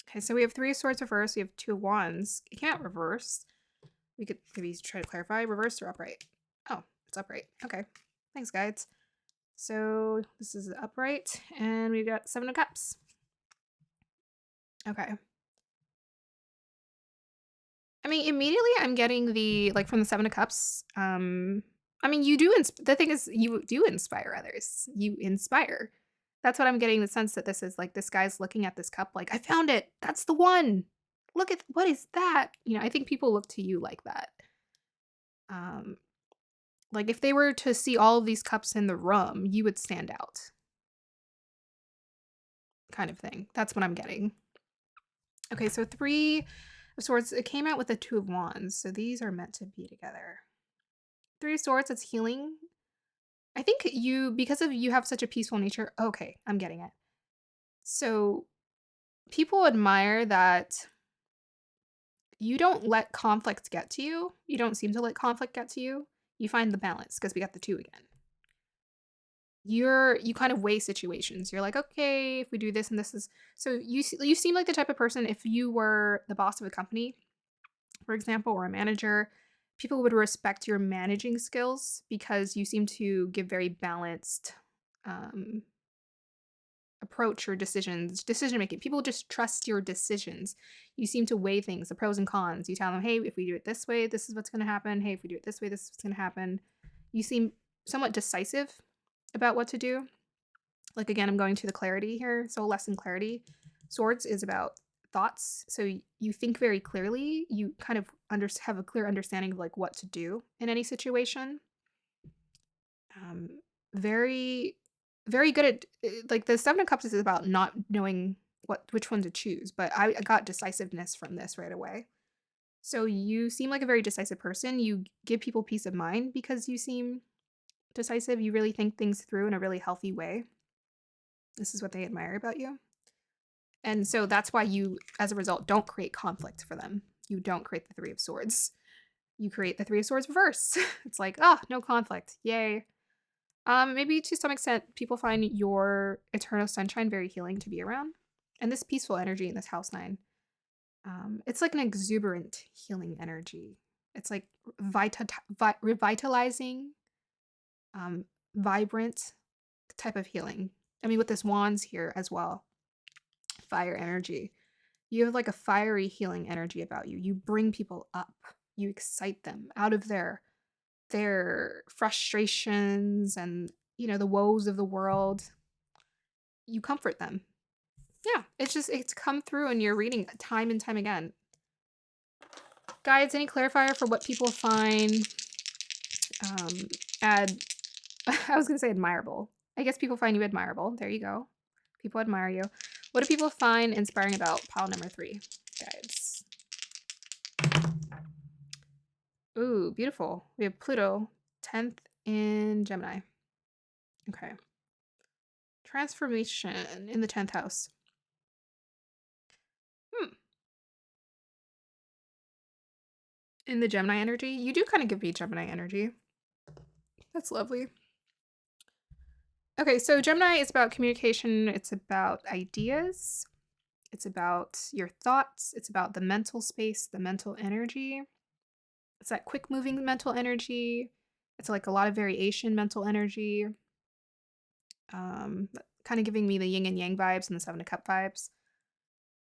Okay, so we have 3 of Swords reversed. We have 2 of Wands. You can't reverse. We could maybe try to clarify. Reversed or upright? Oh, it's upright. Okay. Thanks, guides. So this is upright, and we've got 7 of Cups. Okay. I mean, immediately I'm getting the, like, from the 7 of Cups, I mean, you do, the thing is, you do inspire others. You inspire. That's what I'm getting the sense that this is, like, this guy's looking at this cup like, I found it. That's the one. Look at, what is that? You know, I think people look to you like that. Like, if they were to see all of these cups in the room, you would stand out. Kind of thing. That's what I'm getting. Okay, so 3 of Swords. It came out with the 2 of Wands, so these are meant to be together. 3 of Swords, it's healing. I think you, because of you have such a peaceful nature. Okay, I'm getting it. So people admire that you don't let conflict get to you. You don't seem to let conflict get to you. You find the balance, because we got the 2 again. You kind of weigh situations. You're like, okay, if we do this and this is, so you seem like the type of person, if you were the boss of a company, for example, or a manager, people would respect your managing skills because you seem to give very balanced approach or decision making. People just trust your decisions. You seem to weigh things, the pros and cons. You tell them, hey, if we do it this way, this is what's going to happen. Hey, if we do it this way, this is what's going to happen. You seem somewhat decisive about what to do. Like, again, I'm going to the clarity here. So lesson clarity. Swords is about thoughts. So you think very clearly. You kind of have a clear understanding of, like, what to do in any situation. Very, very good at, like, the 7 of Cups is about not knowing which one to choose. But I got decisiveness from this right away. So you seem like a very decisive person. You give people peace of mind because you seem decisive. You really think things through in a really healthy way. This is what they admire about you. And so that's why you, as a result, don't create conflict for them. You don't create the 3 of Swords. You create the 3 of Swords reverse. It's like, no conflict. Yay. Maybe to some extent, people find your eternal sunshine very healing to be around. And this peaceful energy in this house 9. It's like an exuberant healing energy. It's like revitalizing, vibrant type of healing. I mean, with this wands here as well, fire energy. You have like a fiery healing energy about you. You bring people up. You excite them out of their frustrations and, the woes of the world. You comfort them. Yeah, it's come through in your reading time and time again. Guides, any clarifier for what people find I was going to say admirable. I guess people find you admirable. There you go. People admire you. What do people find inspiring about pile number 3? Guides. Ooh, beautiful. We have Pluto, 10th in Gemini. Okay. Transformation in the 10th house. In the Gemini energy. You do kind of give me Gemini energy. That's lovely. Okay, so Gemini is about communication. It's about ideas. It's about your thoughts. It's about the mental space, the mental energy. It's that quick moving mental energy. It's like a lot of variation, mental energy, um, kind of giving me the yin and yang vibes and the Seven of Cup vibes.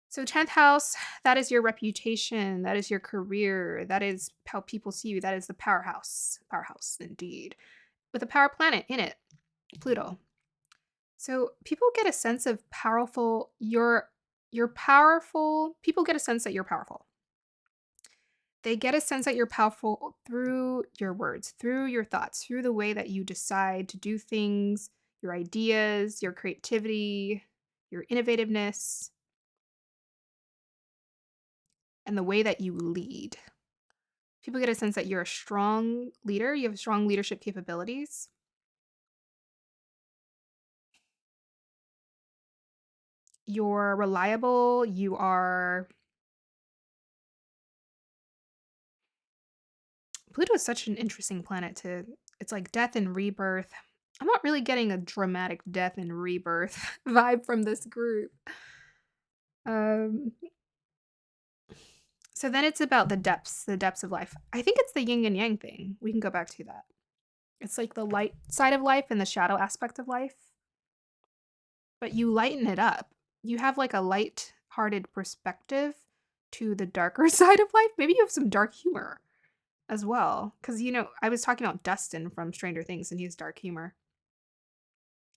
So 10th house, that is your reputation, that is your career, that is how people see you, that is the powerhouse. Powerhouse indeed. With a power planet in it, Pluto. So people get a sense of powerful, you're powerful. People get a sense that you're powerful. They get a sense that you're powerful through your words, through your thoughts, through the way that you decide to do things, your ideas, your creativity, your innovativeness, and the way that you lead. People get a sense that you're a strong leader, you have strong leadership capabilities. You're reliable, you are Pluto is such an interesting planet to it's like death and rebirth. I'm not really getting a dramatic death and rebirth vibe from this group. Um, so then it's about the depths of life. I think it's the yin and yang thing. We can go back to that. It's like the light side of life and the shadow aspect of life, but you lighten it up. You have like a light-hearted perspective to the darker side of life. Maybe you have some dark humor as well. Because, I was talking about Dustin from Stranger Things and he has dark humor.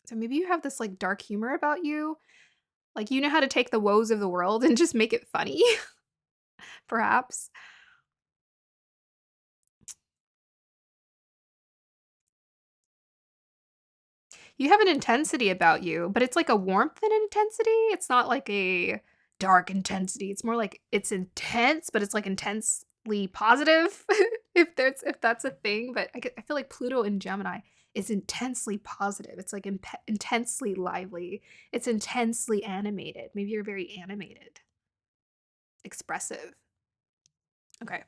So maybe you have this like dark humor about you. Like you know how to take the woes of the world and just make it funny, perhaps. You have an intensity about you, but it's like a warmth and an intensity. It's not like a dark intensity. It's more like it's intense, but it's like intensely positive. If that's a thing, but I feel like Pluto in Gemini is intensely positive. It's like intensely lively. It's intensely animated. Maybe you're very animated, expressive. Okay.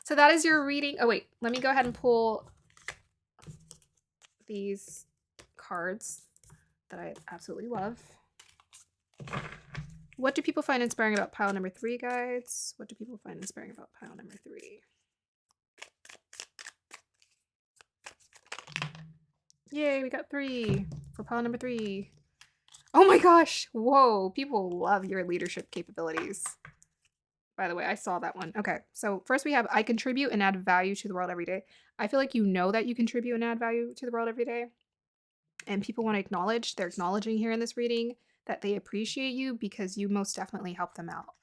So that is your reading. Oh wait, let me go ahead and pull these cards that I absolutely love. What do people find inspiring about pile number 3, guides? What do people find inspiring about pile number 3? Yay, we got 3 for pile number 3. Oh my gosh. Whoa, people love your leadership capabilities. By the way, I saw that one. Okay, so first we have I contribute and add value to the world every day. I feel like you know that you contribute and add value to the world every day. And people want to acknowledge, they're acknowledging here in this reading that they appreciate you because you most definitely help them out.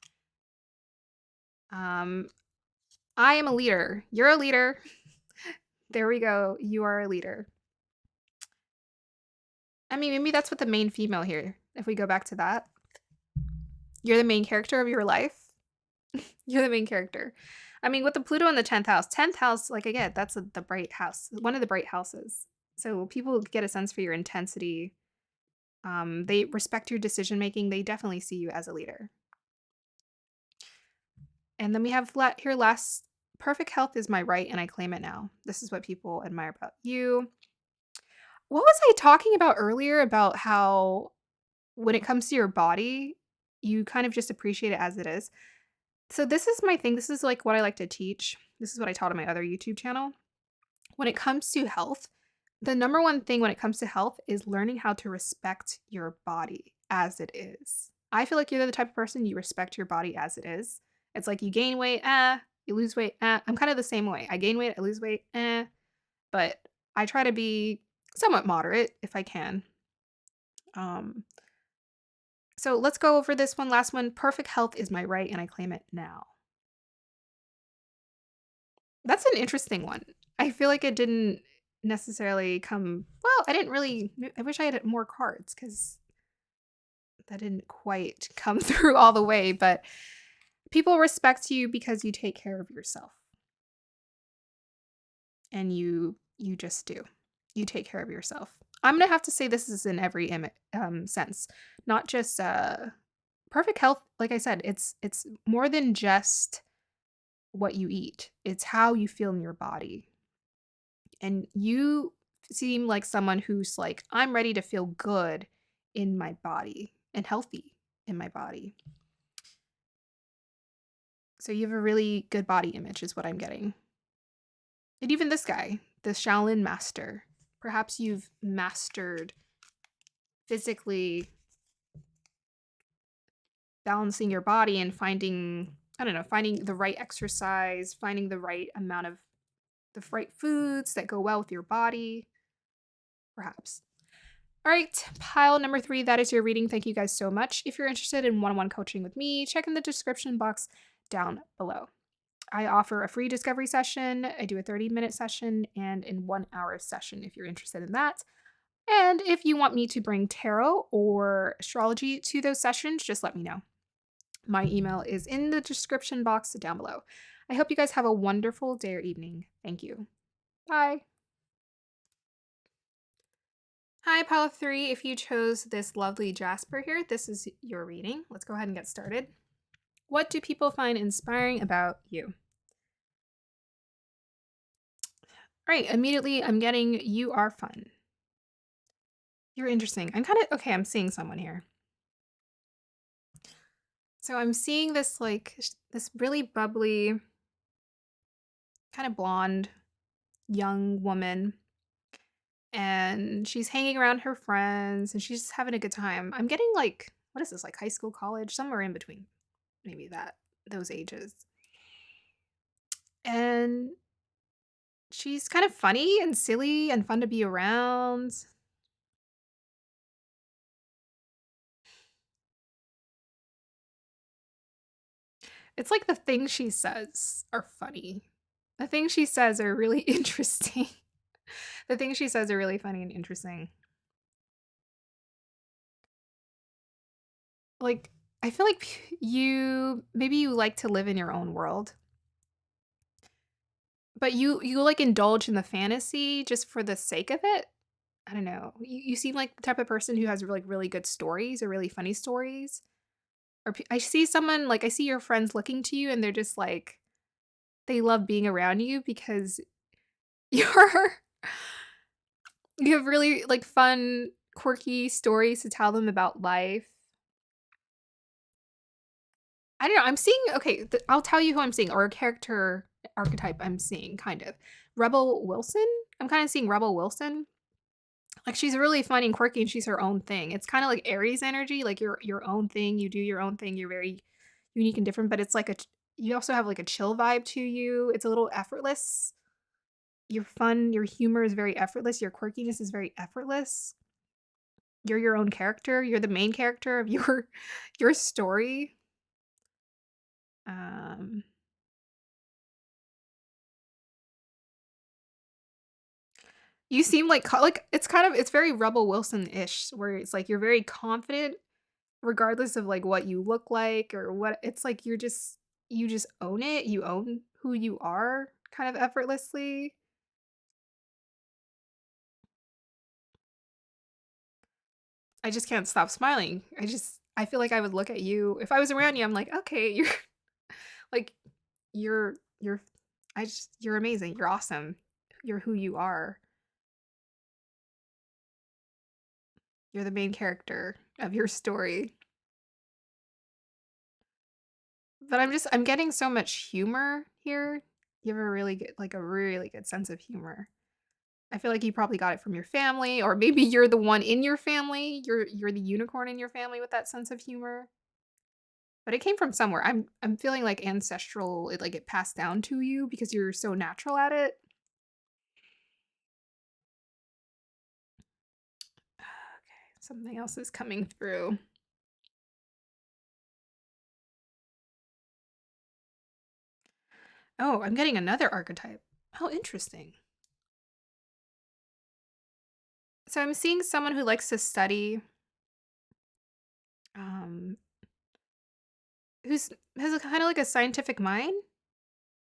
I am a leader. You're a leader. There we go. You are a leader. I mean, maybe that's what the main female here, if we go back to that. You're the main character of your life. You're the main character. I mean, with the Pluto in the 10th house, like again, that's the bright house, one of the bright houses. So people get a sense for your intensity. They respect your decision making. They definitely see you as a leader. And then we have here last, perfect health is my right and I claim it now. This is what people admire about you. What was I talking about earlier about how when it comes to your body, you kind of just appreciate it as it is? So this is my thing. This is like what I like to teach. This is what I taught on my other YouTube channel. When it comes to health, the number one thing when it comes to health is learning how to respect your body as it is. I feel like you're the type of person you respect your body as it is. It's like you gain weight, you lose weight, I'm kind of the same way. I gain weight, I lose weight, but I try to be somewhat moderate if I can. So let's go over this one, last one. Perfect health is my right and I claim it now. That's an interesting one. I feel like it didn't necessarily come, well, I wish I had more cards because that didn't quite come through all the way, but people respect you because you take care of yourself. And you just do. You take care of yourself. I'm going to have to say this is in every sense, not just perfect health. Like I said, it's more than just what you eat. It's how you feel in your body. And you seem like someone who's like, I'm ready to feel good in my body and healthy in my body. So you have a really good body image is what I'm getting. And even this guy, the Shaolin master. Perhaps you've mastered physically balancing your body and finding, I don't know, finding the right exercise, finding the right amount of the right foods that go well with your body, perhaps. All right, pile number 3, that is your reading. Thank you guys so much. If you're interested in one-on-one coaching with me, check in the description box down below. I offer a free discovery session. I do a 30-minute session and a 1-hour session if you're interested in that. And if you want me to bring tarot or astrology to those sessions, just let me know. My email is in the description box down below. I hope you guys have a wonderful day or evening. Thank you. Bye. Hi, pile 3. If you chose this lovely Jasper here, this is your reading. Let's go ahead and get started. What do people find inspiring about you? All right, immediately I'm getting you are fun. You're interesting. I'm seeing someone here. So I'm seeing this this really bubbly, kind of blonde young woman, and she's hanging around her friends and she's just having a good time. I'm getting what is this, like high school, college, somewhere in between, maybe those ages. And she's kind of funny and silly and fun to be around. It's like the things she says are funny. The things she says are really interesting. The things she says are really funny and interesting. Like, I feel like maybe you like to live in your own world, but you like indulge in the fantasy just for the sake of it. I don't know. You seem like the type of person who has really good stories or really funny stories. I see someone, I see your friends looking to you and they're just like, they love being around you because you're you have really fun, quirky stories to tell them about life. I don't know. I'm seeing, okay, I'll tell you who I'm seeing, or a character archetype I'm seeing, kind of. Rebel Wilson? I'm kind of seeing Rebel Wilson. Like, she's really funny and quirky and she's her own thing. It's kind of like Aries energy, like your own thing. You do your own thing. You're very unique and different, but it's you also have like a chill vibe to you. It's a little effortless. You're fun. Your humor is very effortless. Your quirkiness is very effortless. You're your own character. You're the main character of your story. Um, you seem it's very Rebel Wilson-ish, where it's like you're very confident regardless of what you look like or what. It's like you just own it. You own who you are kind of effortlessly. I just can't stop smiling. I feel like I would look at you if I was around you. I'm like, okay, you're like you're you're amazing. You're awesome. You're who you are. You're the main character of your story. But I'm getting so much humor here. You have a really good sense of humor. I feel like you probably got it from your family, or maybe you're the one in your family. You're the unicorn in your family with that sense of humor. But it came from somewhere. I'm feeling like ancestral, it passed down to you because you're so natural at it. Okay, something else is coming through. Oh, I'm getting another archetype. Oh, interesting. So I'm seeing someone who likes to study, um, who's has a kind of like a scientific mind.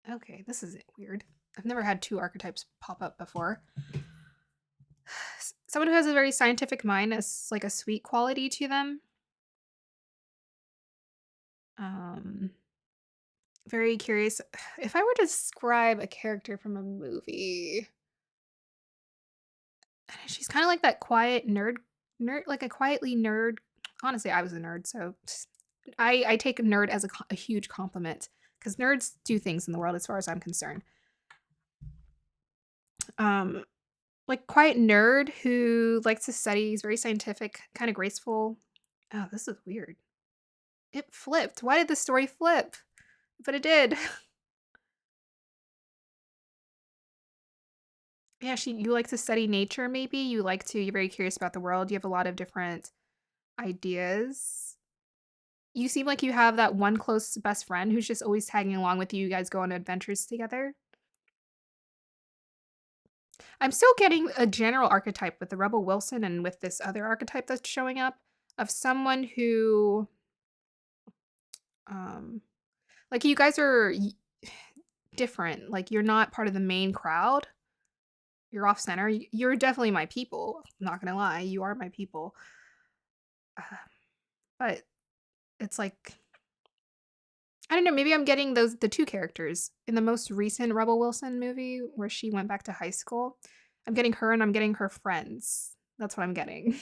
Okay, this is weird. I've never had two archetypes pop up before. Someone who has a very scientific mind has like a sweet quality to them. Um, very curious. If I were to describe a character from a movie, she's kind of like that quiet nerd, like a quietly nerd. Honestly, I was a nerd, so I take a nerd as a huge compliment because nerds do things in the world, as far as I'm concerned. Um, like quiet nerd who likes to study, he's very scientific, kind of graceful. Oh, this is weird. It flipped. Why did the story flip? But it did. Yeah, you like to study nature maybe? You're very curious about the world. You have a lot of different ideas. You seem like you have that one close best friend who's just always tagging along with you. You guys go on adventures together. I'm still getting a general archetype with the Rebel Wilson and with this other archetype that's showing up of someone who, um, like you guys are different. Like you're not part of the main crowd. You're off center. You're definitely my people. I'm not gonna lie, you are my people. Uh, but it's like I don't know. Maybe I'm getting the two characters in the most recent Rebel Wilson movie where she went back to high school. I'm getting her and I'm getting her friends. That's what I'm getting.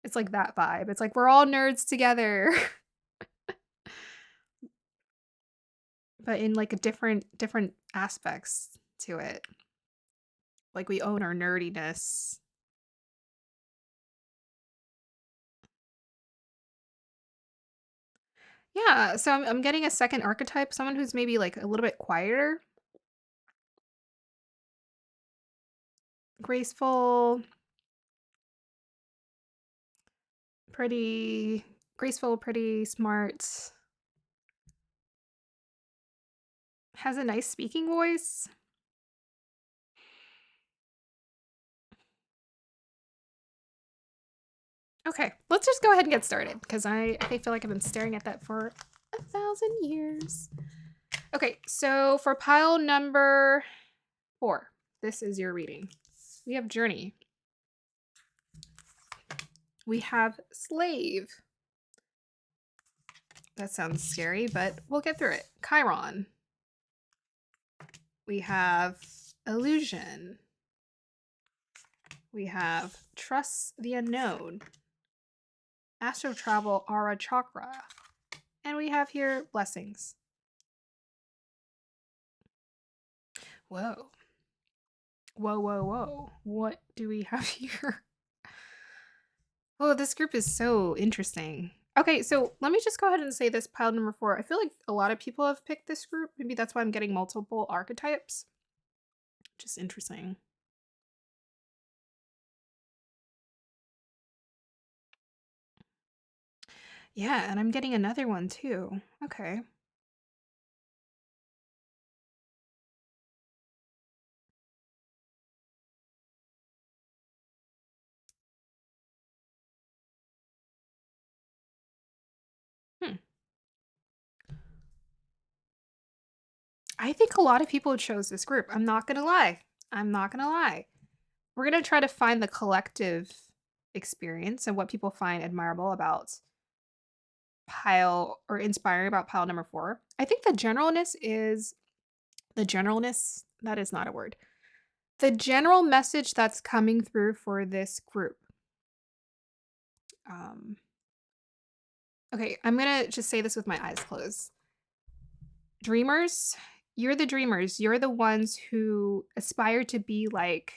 It's like that vibe. It's like we're all nerds together, but in like a different aspects to it. Like we own our nerdiness. Yeah, so I'm getting a second archetype, someone who's maybe like a little bit quieter, graceful, pretty graceful, pretty smart, has a nice speaking voice. Okay, let's just go ahead and get started because I feel like I've been staring at that for 1,000 years. Okay, so for pile number 4, this is your reading. We have journey. We have slave. That sounds scary, but we'll get through it. Chiron. We have illusion. We have trust the unknown. Astro travel Ara chakra. And we have here blessings. Whoa. Whoa, whoa, whoa. What do we have here? Oh, this group is so interesting. Okay, so let me just go ahead and say this pile number 4. I feel like a lot of people have picked this group. Maybe that's why I'm getting multiple archetypes. Just interesting. Yeah, and I'm getting another one too. Okay. Hmm. I think a lot of people chose this group. I'm not gonna lie. I'm not gonna lie. We're gonna try to find the collective experience and what people find admirable about pile or inspiring about pile number 4. I think the generalness, that is not a word. The general message that's coming through for this group. Um, okay, I'm gonna just say this with my eyes closed. Dreamers, you're the dreamers. You're the ones who aspire to be like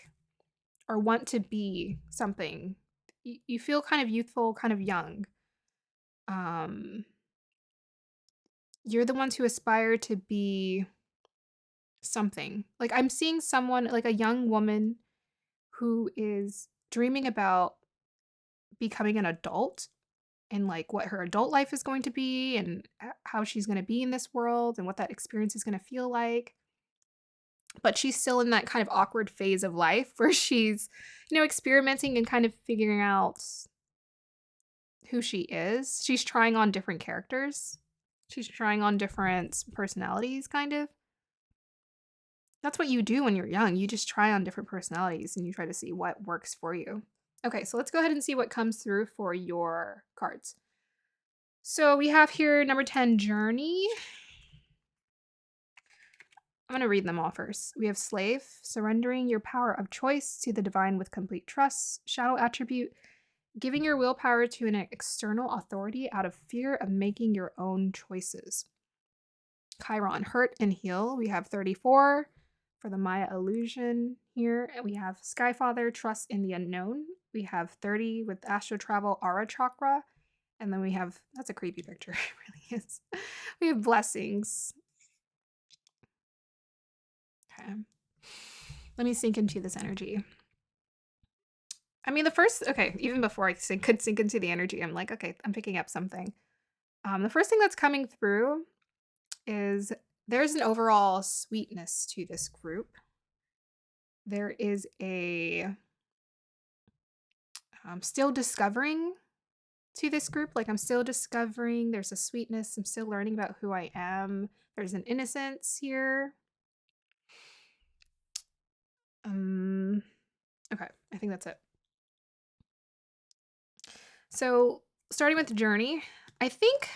or want to be something. You feel kind of youthful, kind of young. Um, you're the ones who aspire to be something. Like I'm seeing someone like a young woman who is dreaming about becoming an adult and like what her adult life is going to be and how she's going to be in this world and what that experience is going to feel like. But she's still in that kind of awkward phase of life where she's, experimenting and kind of figuring out who she is. She's trying on different characters. She's trying on different personalities, kind of. That's what you do when you're young. You just try on different personalities and you try to see what works for you. Okay, so let's go ahead and see what comes through for your cards. So we have here number 10, Journey. I'm going to read them all first. We have Slave, surrendering your power of choice to the divine with complete trust. Shadow attribute, giving your willpower to an external authority out of fear of making your own choices. Chiron, hurt and heal. We have 34. for the Maya illusion here. And we have Skyfather, trust in the unknown. We have 30 with astro travel, aura chakra. And then we have, that's a creepy picture. It really is. We have blessings. Okay. Let me sink into this energy. I mean, the first, okay, even before I could sink into the energy, I'm like, okay, I'm picking up something. The first thing that's coming through is there's an overall sweetness to this group. There is a still discovering to this group. Like I'm still discovering. There's a sweetness. I'm still learning about who I am. There's an innocence here. Okay, I think that's it. So starting with the journey, I think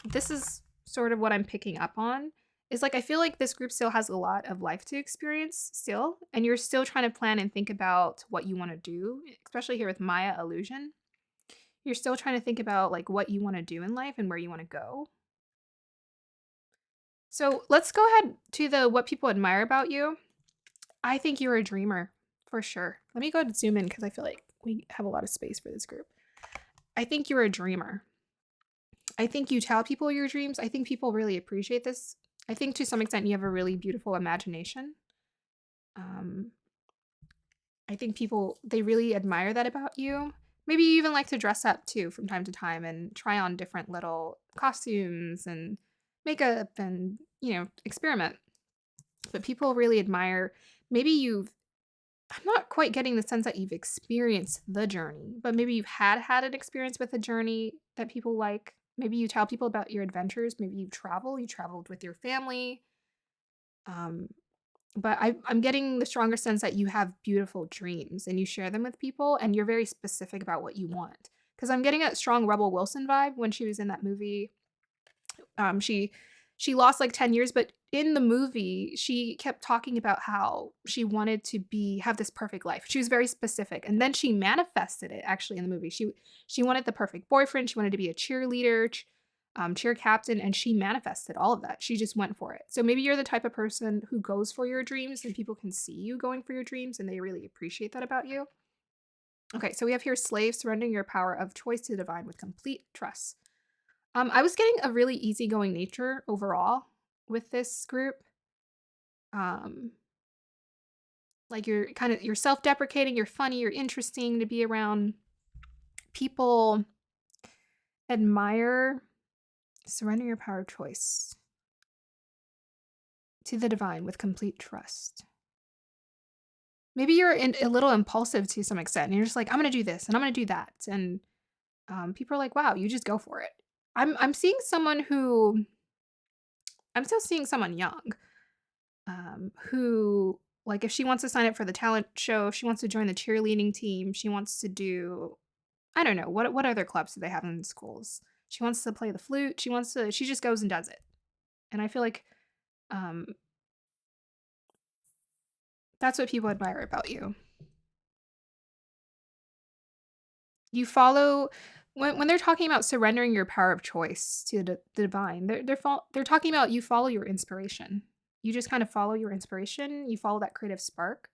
this is sort of what I'm picking up on. Is like I feel like this group still has a lot of life to experience still, and you're still trying to plan and think about what you want to do, especially here with Maya illusion. You're still trying to think about like what you want to do in life and where you want to go. So let's go ahead to the what people admire about you. I think you're a dreamer for sure. Let me go ahead and zoom in because I feel like we have a lot of space for this group. I think you're a dreamer. I think you tell people your dreams. I think people really appreciate this. I think to some extent you have a really beautiful imagination. I think people, they really admire that about you. Maybe you even like to dress up too from time to time and try on different little costumes and makeup and, experiment. But people really admire, maybe I'm not quite getting the sense that you've experienced the journey, but maybe you've had an experience with a journey that people like. Maybe you tell people about your adventures. Maybe you traveled with your family. But I'm getting the stronger sense that you have beautiful dreams and you share them with people and you're very specific about what you want. Because I'm getting a strong Rebel Wilson vibe when she was in that movie. She lost like 10 years, but in the movie, she kept talking about how she wanted to have this perfect life. She was very specific. And then she manifested it actually in the movie. She wanted the perfect boyfriend. She wanted to be a cheerleader, cheer captain, and she manifested all of that. She just went for it. So maybe you're the type of person who goes for your dreams and people can see you going for your dreams and they really appreciate that about you. Okay, so we have here slave, surrendering your power of choice to the divine with complete trust. I was getting a really easygoing nature overall with this group. Um, like you're self-deprecating, you're funny, you're interesting to be around. People admire surrender your power of choice to the divine with complete trust. Maybe you're a little impulsive to some extent, and you're just like, I'm gonna do this and I'm gonna do that, and people are like, wow, you just go for it. I'm seeing someone who I'm still seeing someone young, who like if she wants to sign up for the talent show, if she wants to join the cheerleading team, she wants to do I don't know what other clubs do they have in schools. She wants to play the flute. She just goes and does it, and I feel like um, that's what people admire about you. You follow when they're talking about surrendering your power of choice to the divine. They're talking about you follow your inspiration. You just kind of follow your inspiration. You follow that creative spark.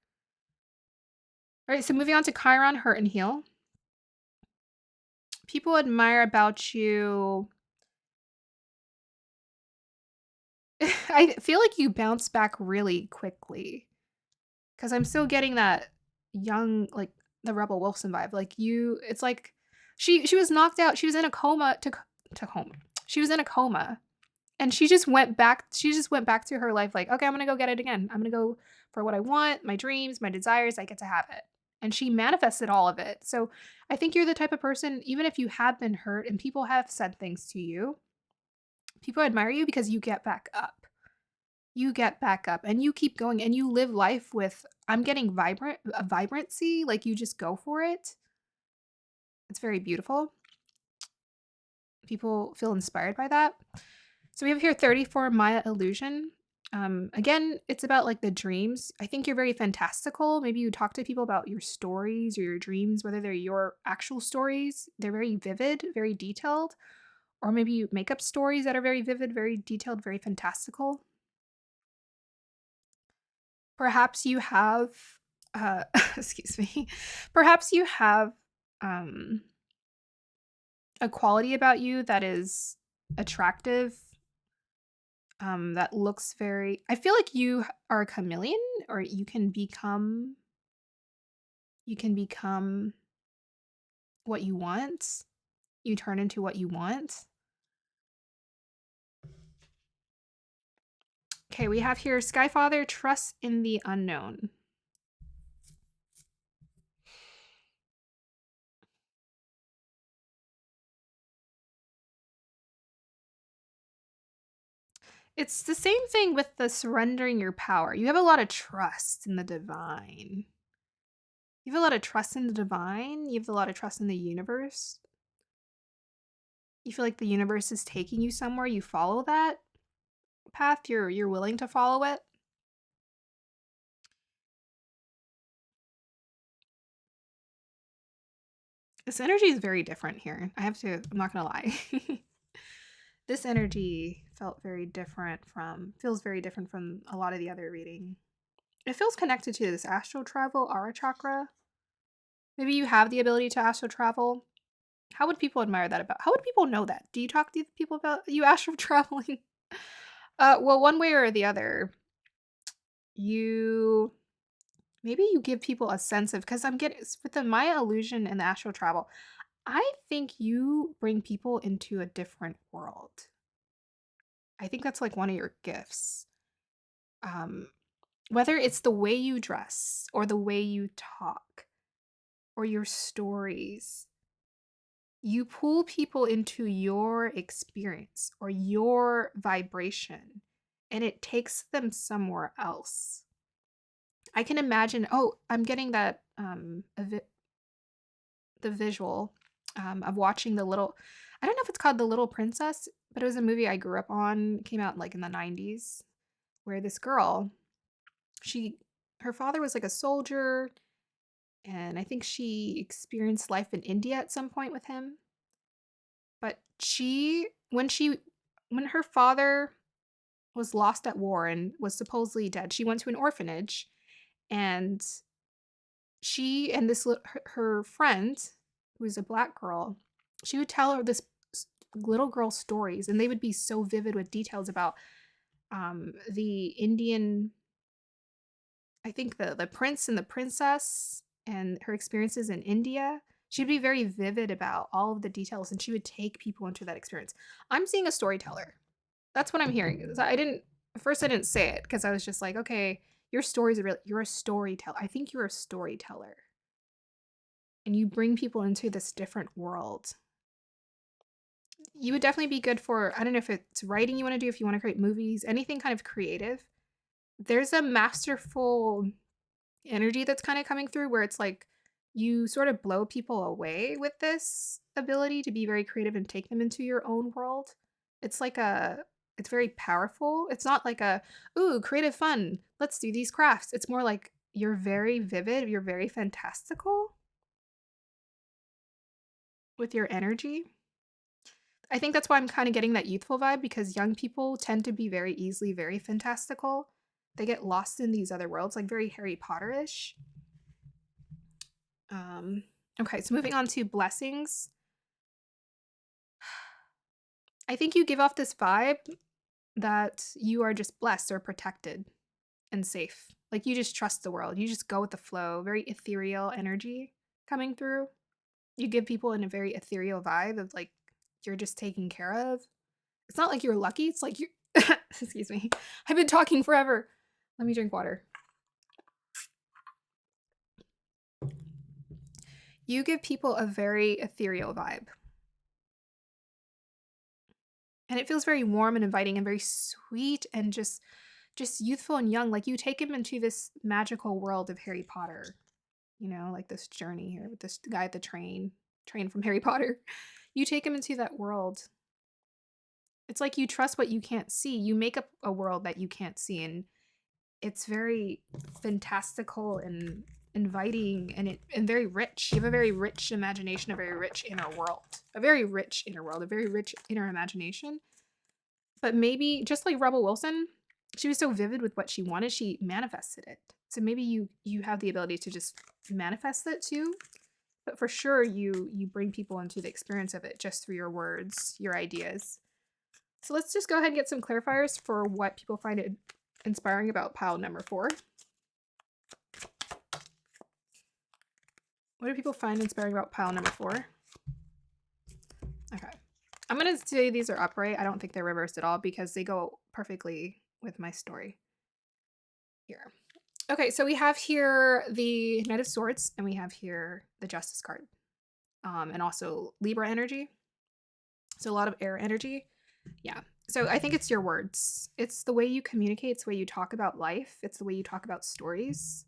All right, so moving on to Chiron, hurt and heal. People admire about you. I feel like you bounce back really quickly because I'm still getting that young, like the Rebel Wilson vibe. Like it's like she was knocked out. She was in a coma to home. She was in a coma, and she just went back. She just went back to her life. Like, okay, I'm gonna go get it again. I'm gonna go for what I want, my dreams, my desires. I get to have it, and she manifested all of it. So I think you're the type of person, even if you have been hurt and people have said things to you, people admire you because you get back up. You get back up and you keep going and you live life with I'm getting a vibrancy, like you just go for it. It's very beautiful. People feel inspired by that. So we have here 34 Maya illusion. Again, it's about like the dreams. I think you're very fantastical. Maybe you talk to people about your stories or your dreams, whether they're your actual stories. They're very vivid, very detailed. Or maybe you make up stories that are very vivid, very detailed, very fantastical. Perhaps you have, excuse me, perhaps you have um, a quality about you that is attractive, that looks very. I feel like you are a chameleon, or you can become what you want. You turn into what you want. Okay, we have here Skyfather trusts in the unknown. It's the same thing with the surrendering your power. You have a lot of trust in the divine. You have a lot of trust in the divine. You have a lot of trust in the universe. You feel like the universe is taking you somewhere. You follow that path. You're willing to follow it. This energy is very different here. I'm not gonna lie. This energy feels very different from a lot of the other reading. It feels connected to this astral travel, Aura chakra. Maybe you have the ability to astral travel. How would people admire that about? How would people know that? Do you talk to people about you astral traveling? Well, one way or the other, you maybe you give people a sense of, because I'm getting with the Maya illusion and the astral travel. I think you bring people into a different world. I think that's like one of your gifts. Um, Whether it's the way you dress or the way you talk or your stories, you pull people into your experience or your vibration, and it takes them somewhere else. I can imagine, oh, I'm getting that the visual of watching the little, I don't know if it's called The Little Princess, but it was a movie I grew up on, came out like in the 90s, where this girl, she her father was like a soldier, and I think she experienced life in India at some point with him. But when her father was lost at war and was supposedly dead, she went to an orphanage, and she and her friend, who was a black girl, she would tell her this little girl stories, and they would be so vivid with details about the Indian, I think the prince and the princess and her experiences in India. She'd be very vivid about all of the details, and she would take people into that experience. I'm seeing a storyteller. That's what I'm hearing. At first I didn't say it because I was just like, okay, your stories are real. You're a storyteller. I think you're a storyteller. And you bring people into this different world. You would definitely be good for, I don't know if it's writing you want to do, if you want to create movies, anything kind of creative. There's a masterful energy that's kind of coming through where it's like you sort of blow people away with this ability to be very creative and take them into your own world. It's like it's very powerful. It's not like ooh, creative fun. Let's do these crafts. It's more like you're very vivid, you're very fantastical with your energy. I think that's why I'm kind of getting that youthful vibe, because young people tend to be very easily very fantastical. They get lost in these other worlds, like very Harry Potter-ish. Okay, so moving on to blessings. I think you give off this vibe that you are just blessed or protected and safe. Like you just trust the world. You just go with the flow. Very ethereal energy coming through. You give people in a very ethereal vibe of like you're just taken care of. It's not like you're lucky. It's like you excuse me. I've been talking forever. Let me drink water. You give people a very ethereal vibe. And it feels very warm and inviting and very sweet and just youthful and young. Like you take him into this magical world of Harry Potter. You know, like this journey here with this guy at the train from Harry Potter. You take him into that world. It's like you trust what you can't see. You make up a world that you can't see, and it's very fantastical and inviting and very rich. You have a very rich imagination, a very rich inner world. A very rich inner world, a very rich inner imagination. But maybe just like Rebel Wilson, She was so vivid with what she wanted, she manifested it. So maybe you have the ability to just manifest it too, but for sure you bring people into the experience of it just through your words, your ideas. So let's just go ahead and get some clarifiers for what people find it inspiring about pile number 4. What do people find inspiring about pile number 4? Okay. I'm going to say these are upright. I don't think they're reversed at all because they go perfectly with my story here. Okay, so we have here the Knight of Swords and we have here the Justice card. And also Libra energy. So a lot of air energy. Yeah. So I think it's your words. It's the way you communicate. It's the way you talk about life. It's the way you talk about stories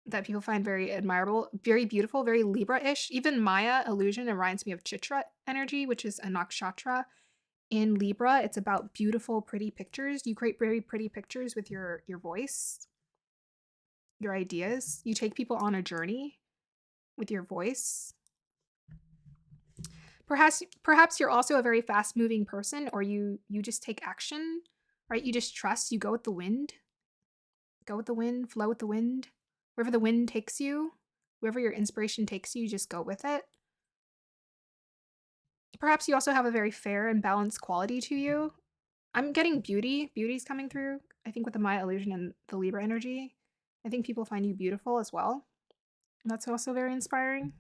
that people find very admirable, very beautiful, very Libra-ish. Even Maya illusion reminds me of Chitra energy, which is a nakshatra. In Libra, it's about beautiful, pretty pictures. You create very pretty pictures with your voice, your ideas. You take people on a journey with your voice. Perhaps you're also a very fast-moving person, or you just take action, right? You just trust. You go with the wind. Go with the wind, flow with the wind. Wherever the wind takes you, wherever your inspiration takes you, you just go with it. Perhaps you also have a very fair and balanced quality to you. I'm getting beauty. Beauty's coming through, I think, with the Maya illusion and the Libra energy. I think people find you beautiful as well. And that's also very inspiring.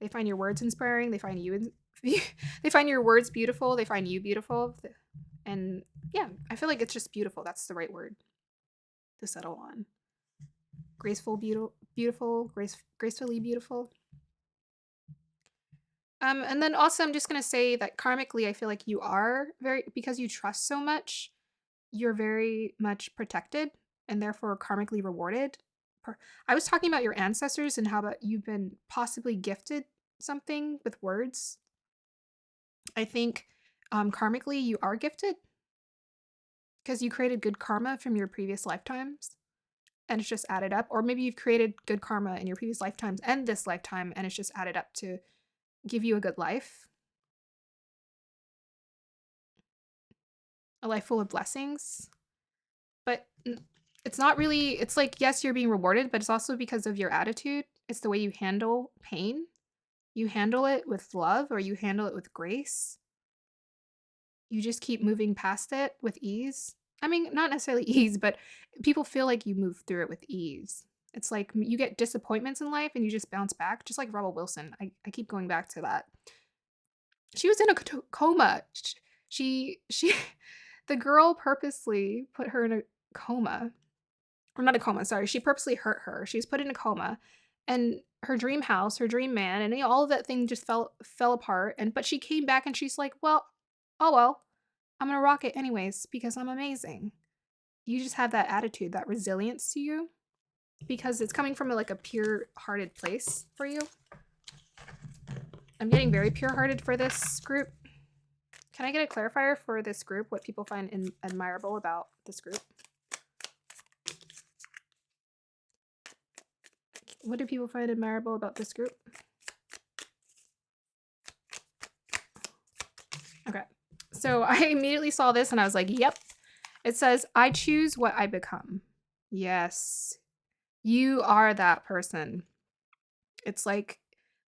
They find your words inspiring. They find you they find your words beautiful. They find you beautiful. And yeah, I feel like it's just beautiful. That's the right word to settle on. Graceful, beautiful, gracefully beautiful. And then also I'm just going to say that karmically, I feel like you are because you trust so much, you're very much protected and therefore karmically rewarded. I was talking about your ancestors and how about you've been possibly gifted something with words. I think karmically you are gifted because you created good karma from your previous lifetimes and it's just added up. Or maybe you've created good karma in your previous lifetimes and this lifetime and it's just added up to give you a good life. A life full of blessings. But it's not really, it's like, yes, you're being rewarded, but it's also because of your attitude. It's the way you handle pain. You handle it with love or you handle it with grace. You just keep moving past it with ease. I mean, not necessarily ease, but people feel like you move through it with ease. It's like you get disappointments in life and you just bounce back, just like Rebel Wilson. I keep going back to that. She was in a coma. She the girl purposely put her in a coma. Or not a coma, sorry. She purposely hurt her. She was put in a coma. And her dream house, her dream man, and all of that thing just fell apart. But she came back and she's like, well, oh well. I'm gonna rock it anyways because I'm amazing. You just have that attitude, that resilience to you. Because it's coming from a pure-hearted place for you. I'm getting very pure-hearted for this group. Can I get a clarifier for this group? What people find admirable about this group? What do people find admirable about this group? Okay. So I immediately saw this and I was like, yep. It says, I choose what I become. Yes. You are that person. It's like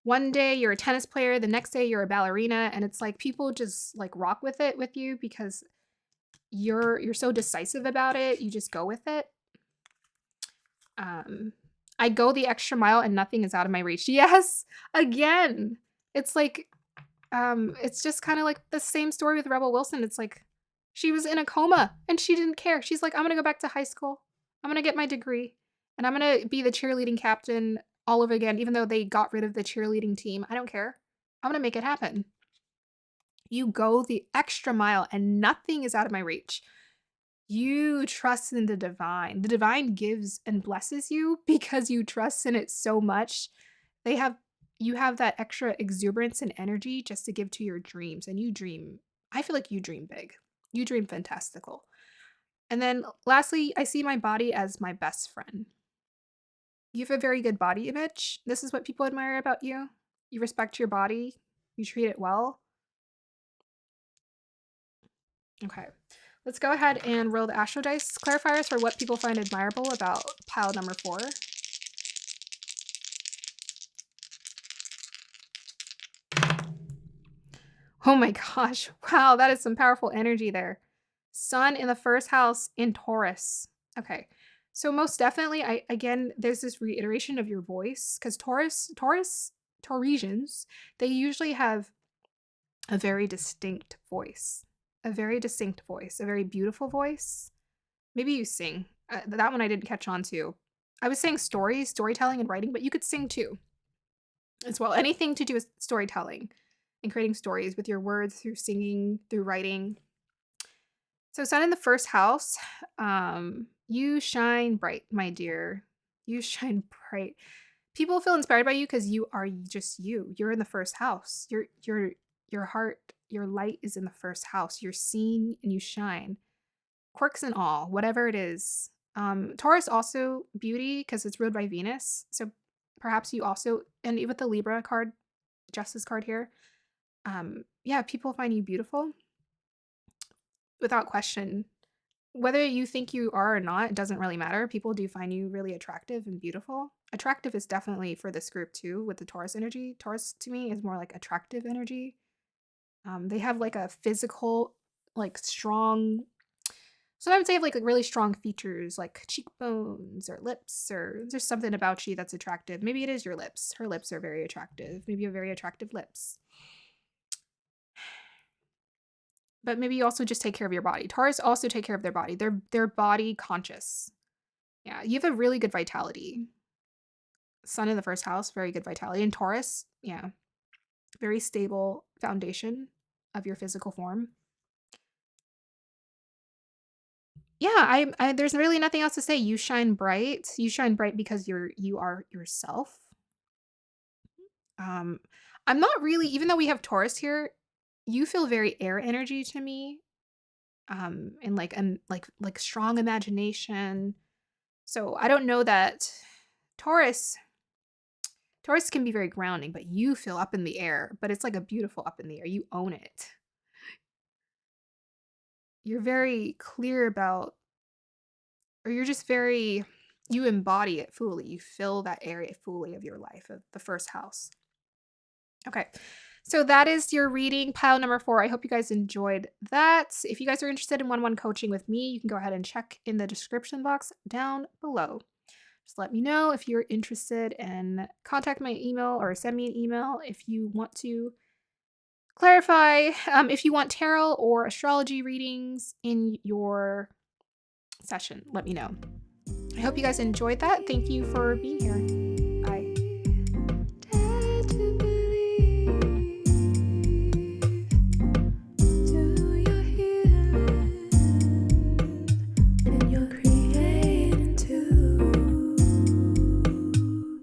one day you're a tennis player, the next day you're a ballerina, and it's like people just like rock with it with you because you're so decisive about it. You just go with it. I go the extra mile and nothing is out of my reach. Yes, again. It's like it's just kind of like the same story with Rebel Wilson. It's like she was in a coma and she didn't care. She's like, I'm going to go back to high school. I'm going to get my degree and I'm going to be the cheerleading captain all over again, even though they got rid of the cheerleading team. I don't care. I'm going to make it happen. You go the extra mile and nothing is out of my reach. You trust in the divine. The divine gives and blesses you because you trust in it so much. You have that extra exuberance and energy just to give to your dreams. And you dream, I feel like you dream big. You dream fantastical. And then lastly, I see my body as my best friend. You have a very good body image. This is what people admire about you. You respect your body. You treat it well. Okay. Let's go ahead and roll the Astro Dice clarifiers for what people find admirable about pile number 4. Oh my gosh. Wow, that is some powerful energy there. Sun in the first house in Taurus. Okay. So most definitely, there's this reiteration of your voice because Tauresians, they usually have a very distinct voice, a very distinct voice, a very beautiful voice. Maybe you sing. That one I didn't catch on to. I was saying storytelling and writing, but you could sing too as well. Anything to do with storytelling and creating stories with your words through singing, through writing. So, sun in the first house, you shine bright, my dear. You shine bright. People feel inspired by you because you are just you. You're in the first house. Your heart, your light is in the first house. You're seen and you shine. Quirks and all, whatever it is. Taurus also beauty because it's ruled by Venus. So perhaps you also, and with the Libra card, Justice card here, yeah, people find you beautiful without question. Whether you think you are or not, it doesn't really matter. People do find you really attractive and beautiful. Attractive is definitely for this group too with the Taurus energy. Taurus to me is more like attractive energy. They have like a physical, like strong. So I would say have like really strong features like cheekbones or lips, or there's something about you that's attractive. Maybe it is your lips. Her lips are very attractive. Maybe you have very attractive lips. But maybe you also just take care of your body. Taurus also take care of their body. They're body conscious. Yeah, you have a really good vitality. Sun in the first house, very good vitality. And Taurus, yeah, very stable foundation of your physical form. Yeah, I there's really nothing else to say. You shine bright. You shine bright because you are yourself. Um, I'm not really, even though we have Taurus here, you feel very air energy to me. And like strong imagination. So I don't know that Taurus Taurus can be very grounding, but you feel up in the air, but it's like a beautiful up in the air. You own it. You're very clear about, or you're just very, you embody it fully. You fill that area fully of your life, of the first house. Okay. So that is your reading, pile number 4. I hope you guys enjoyed that. If you guys are interested in one-on-one coaching with me, you can go ahead and check in the description box down below. Just let me know if you're interested and contact my email or send me an email if you want to clarify, if you want tarot or astrology readings in your session, let me know. I hope you guys enjoyed that. Thank you for being here.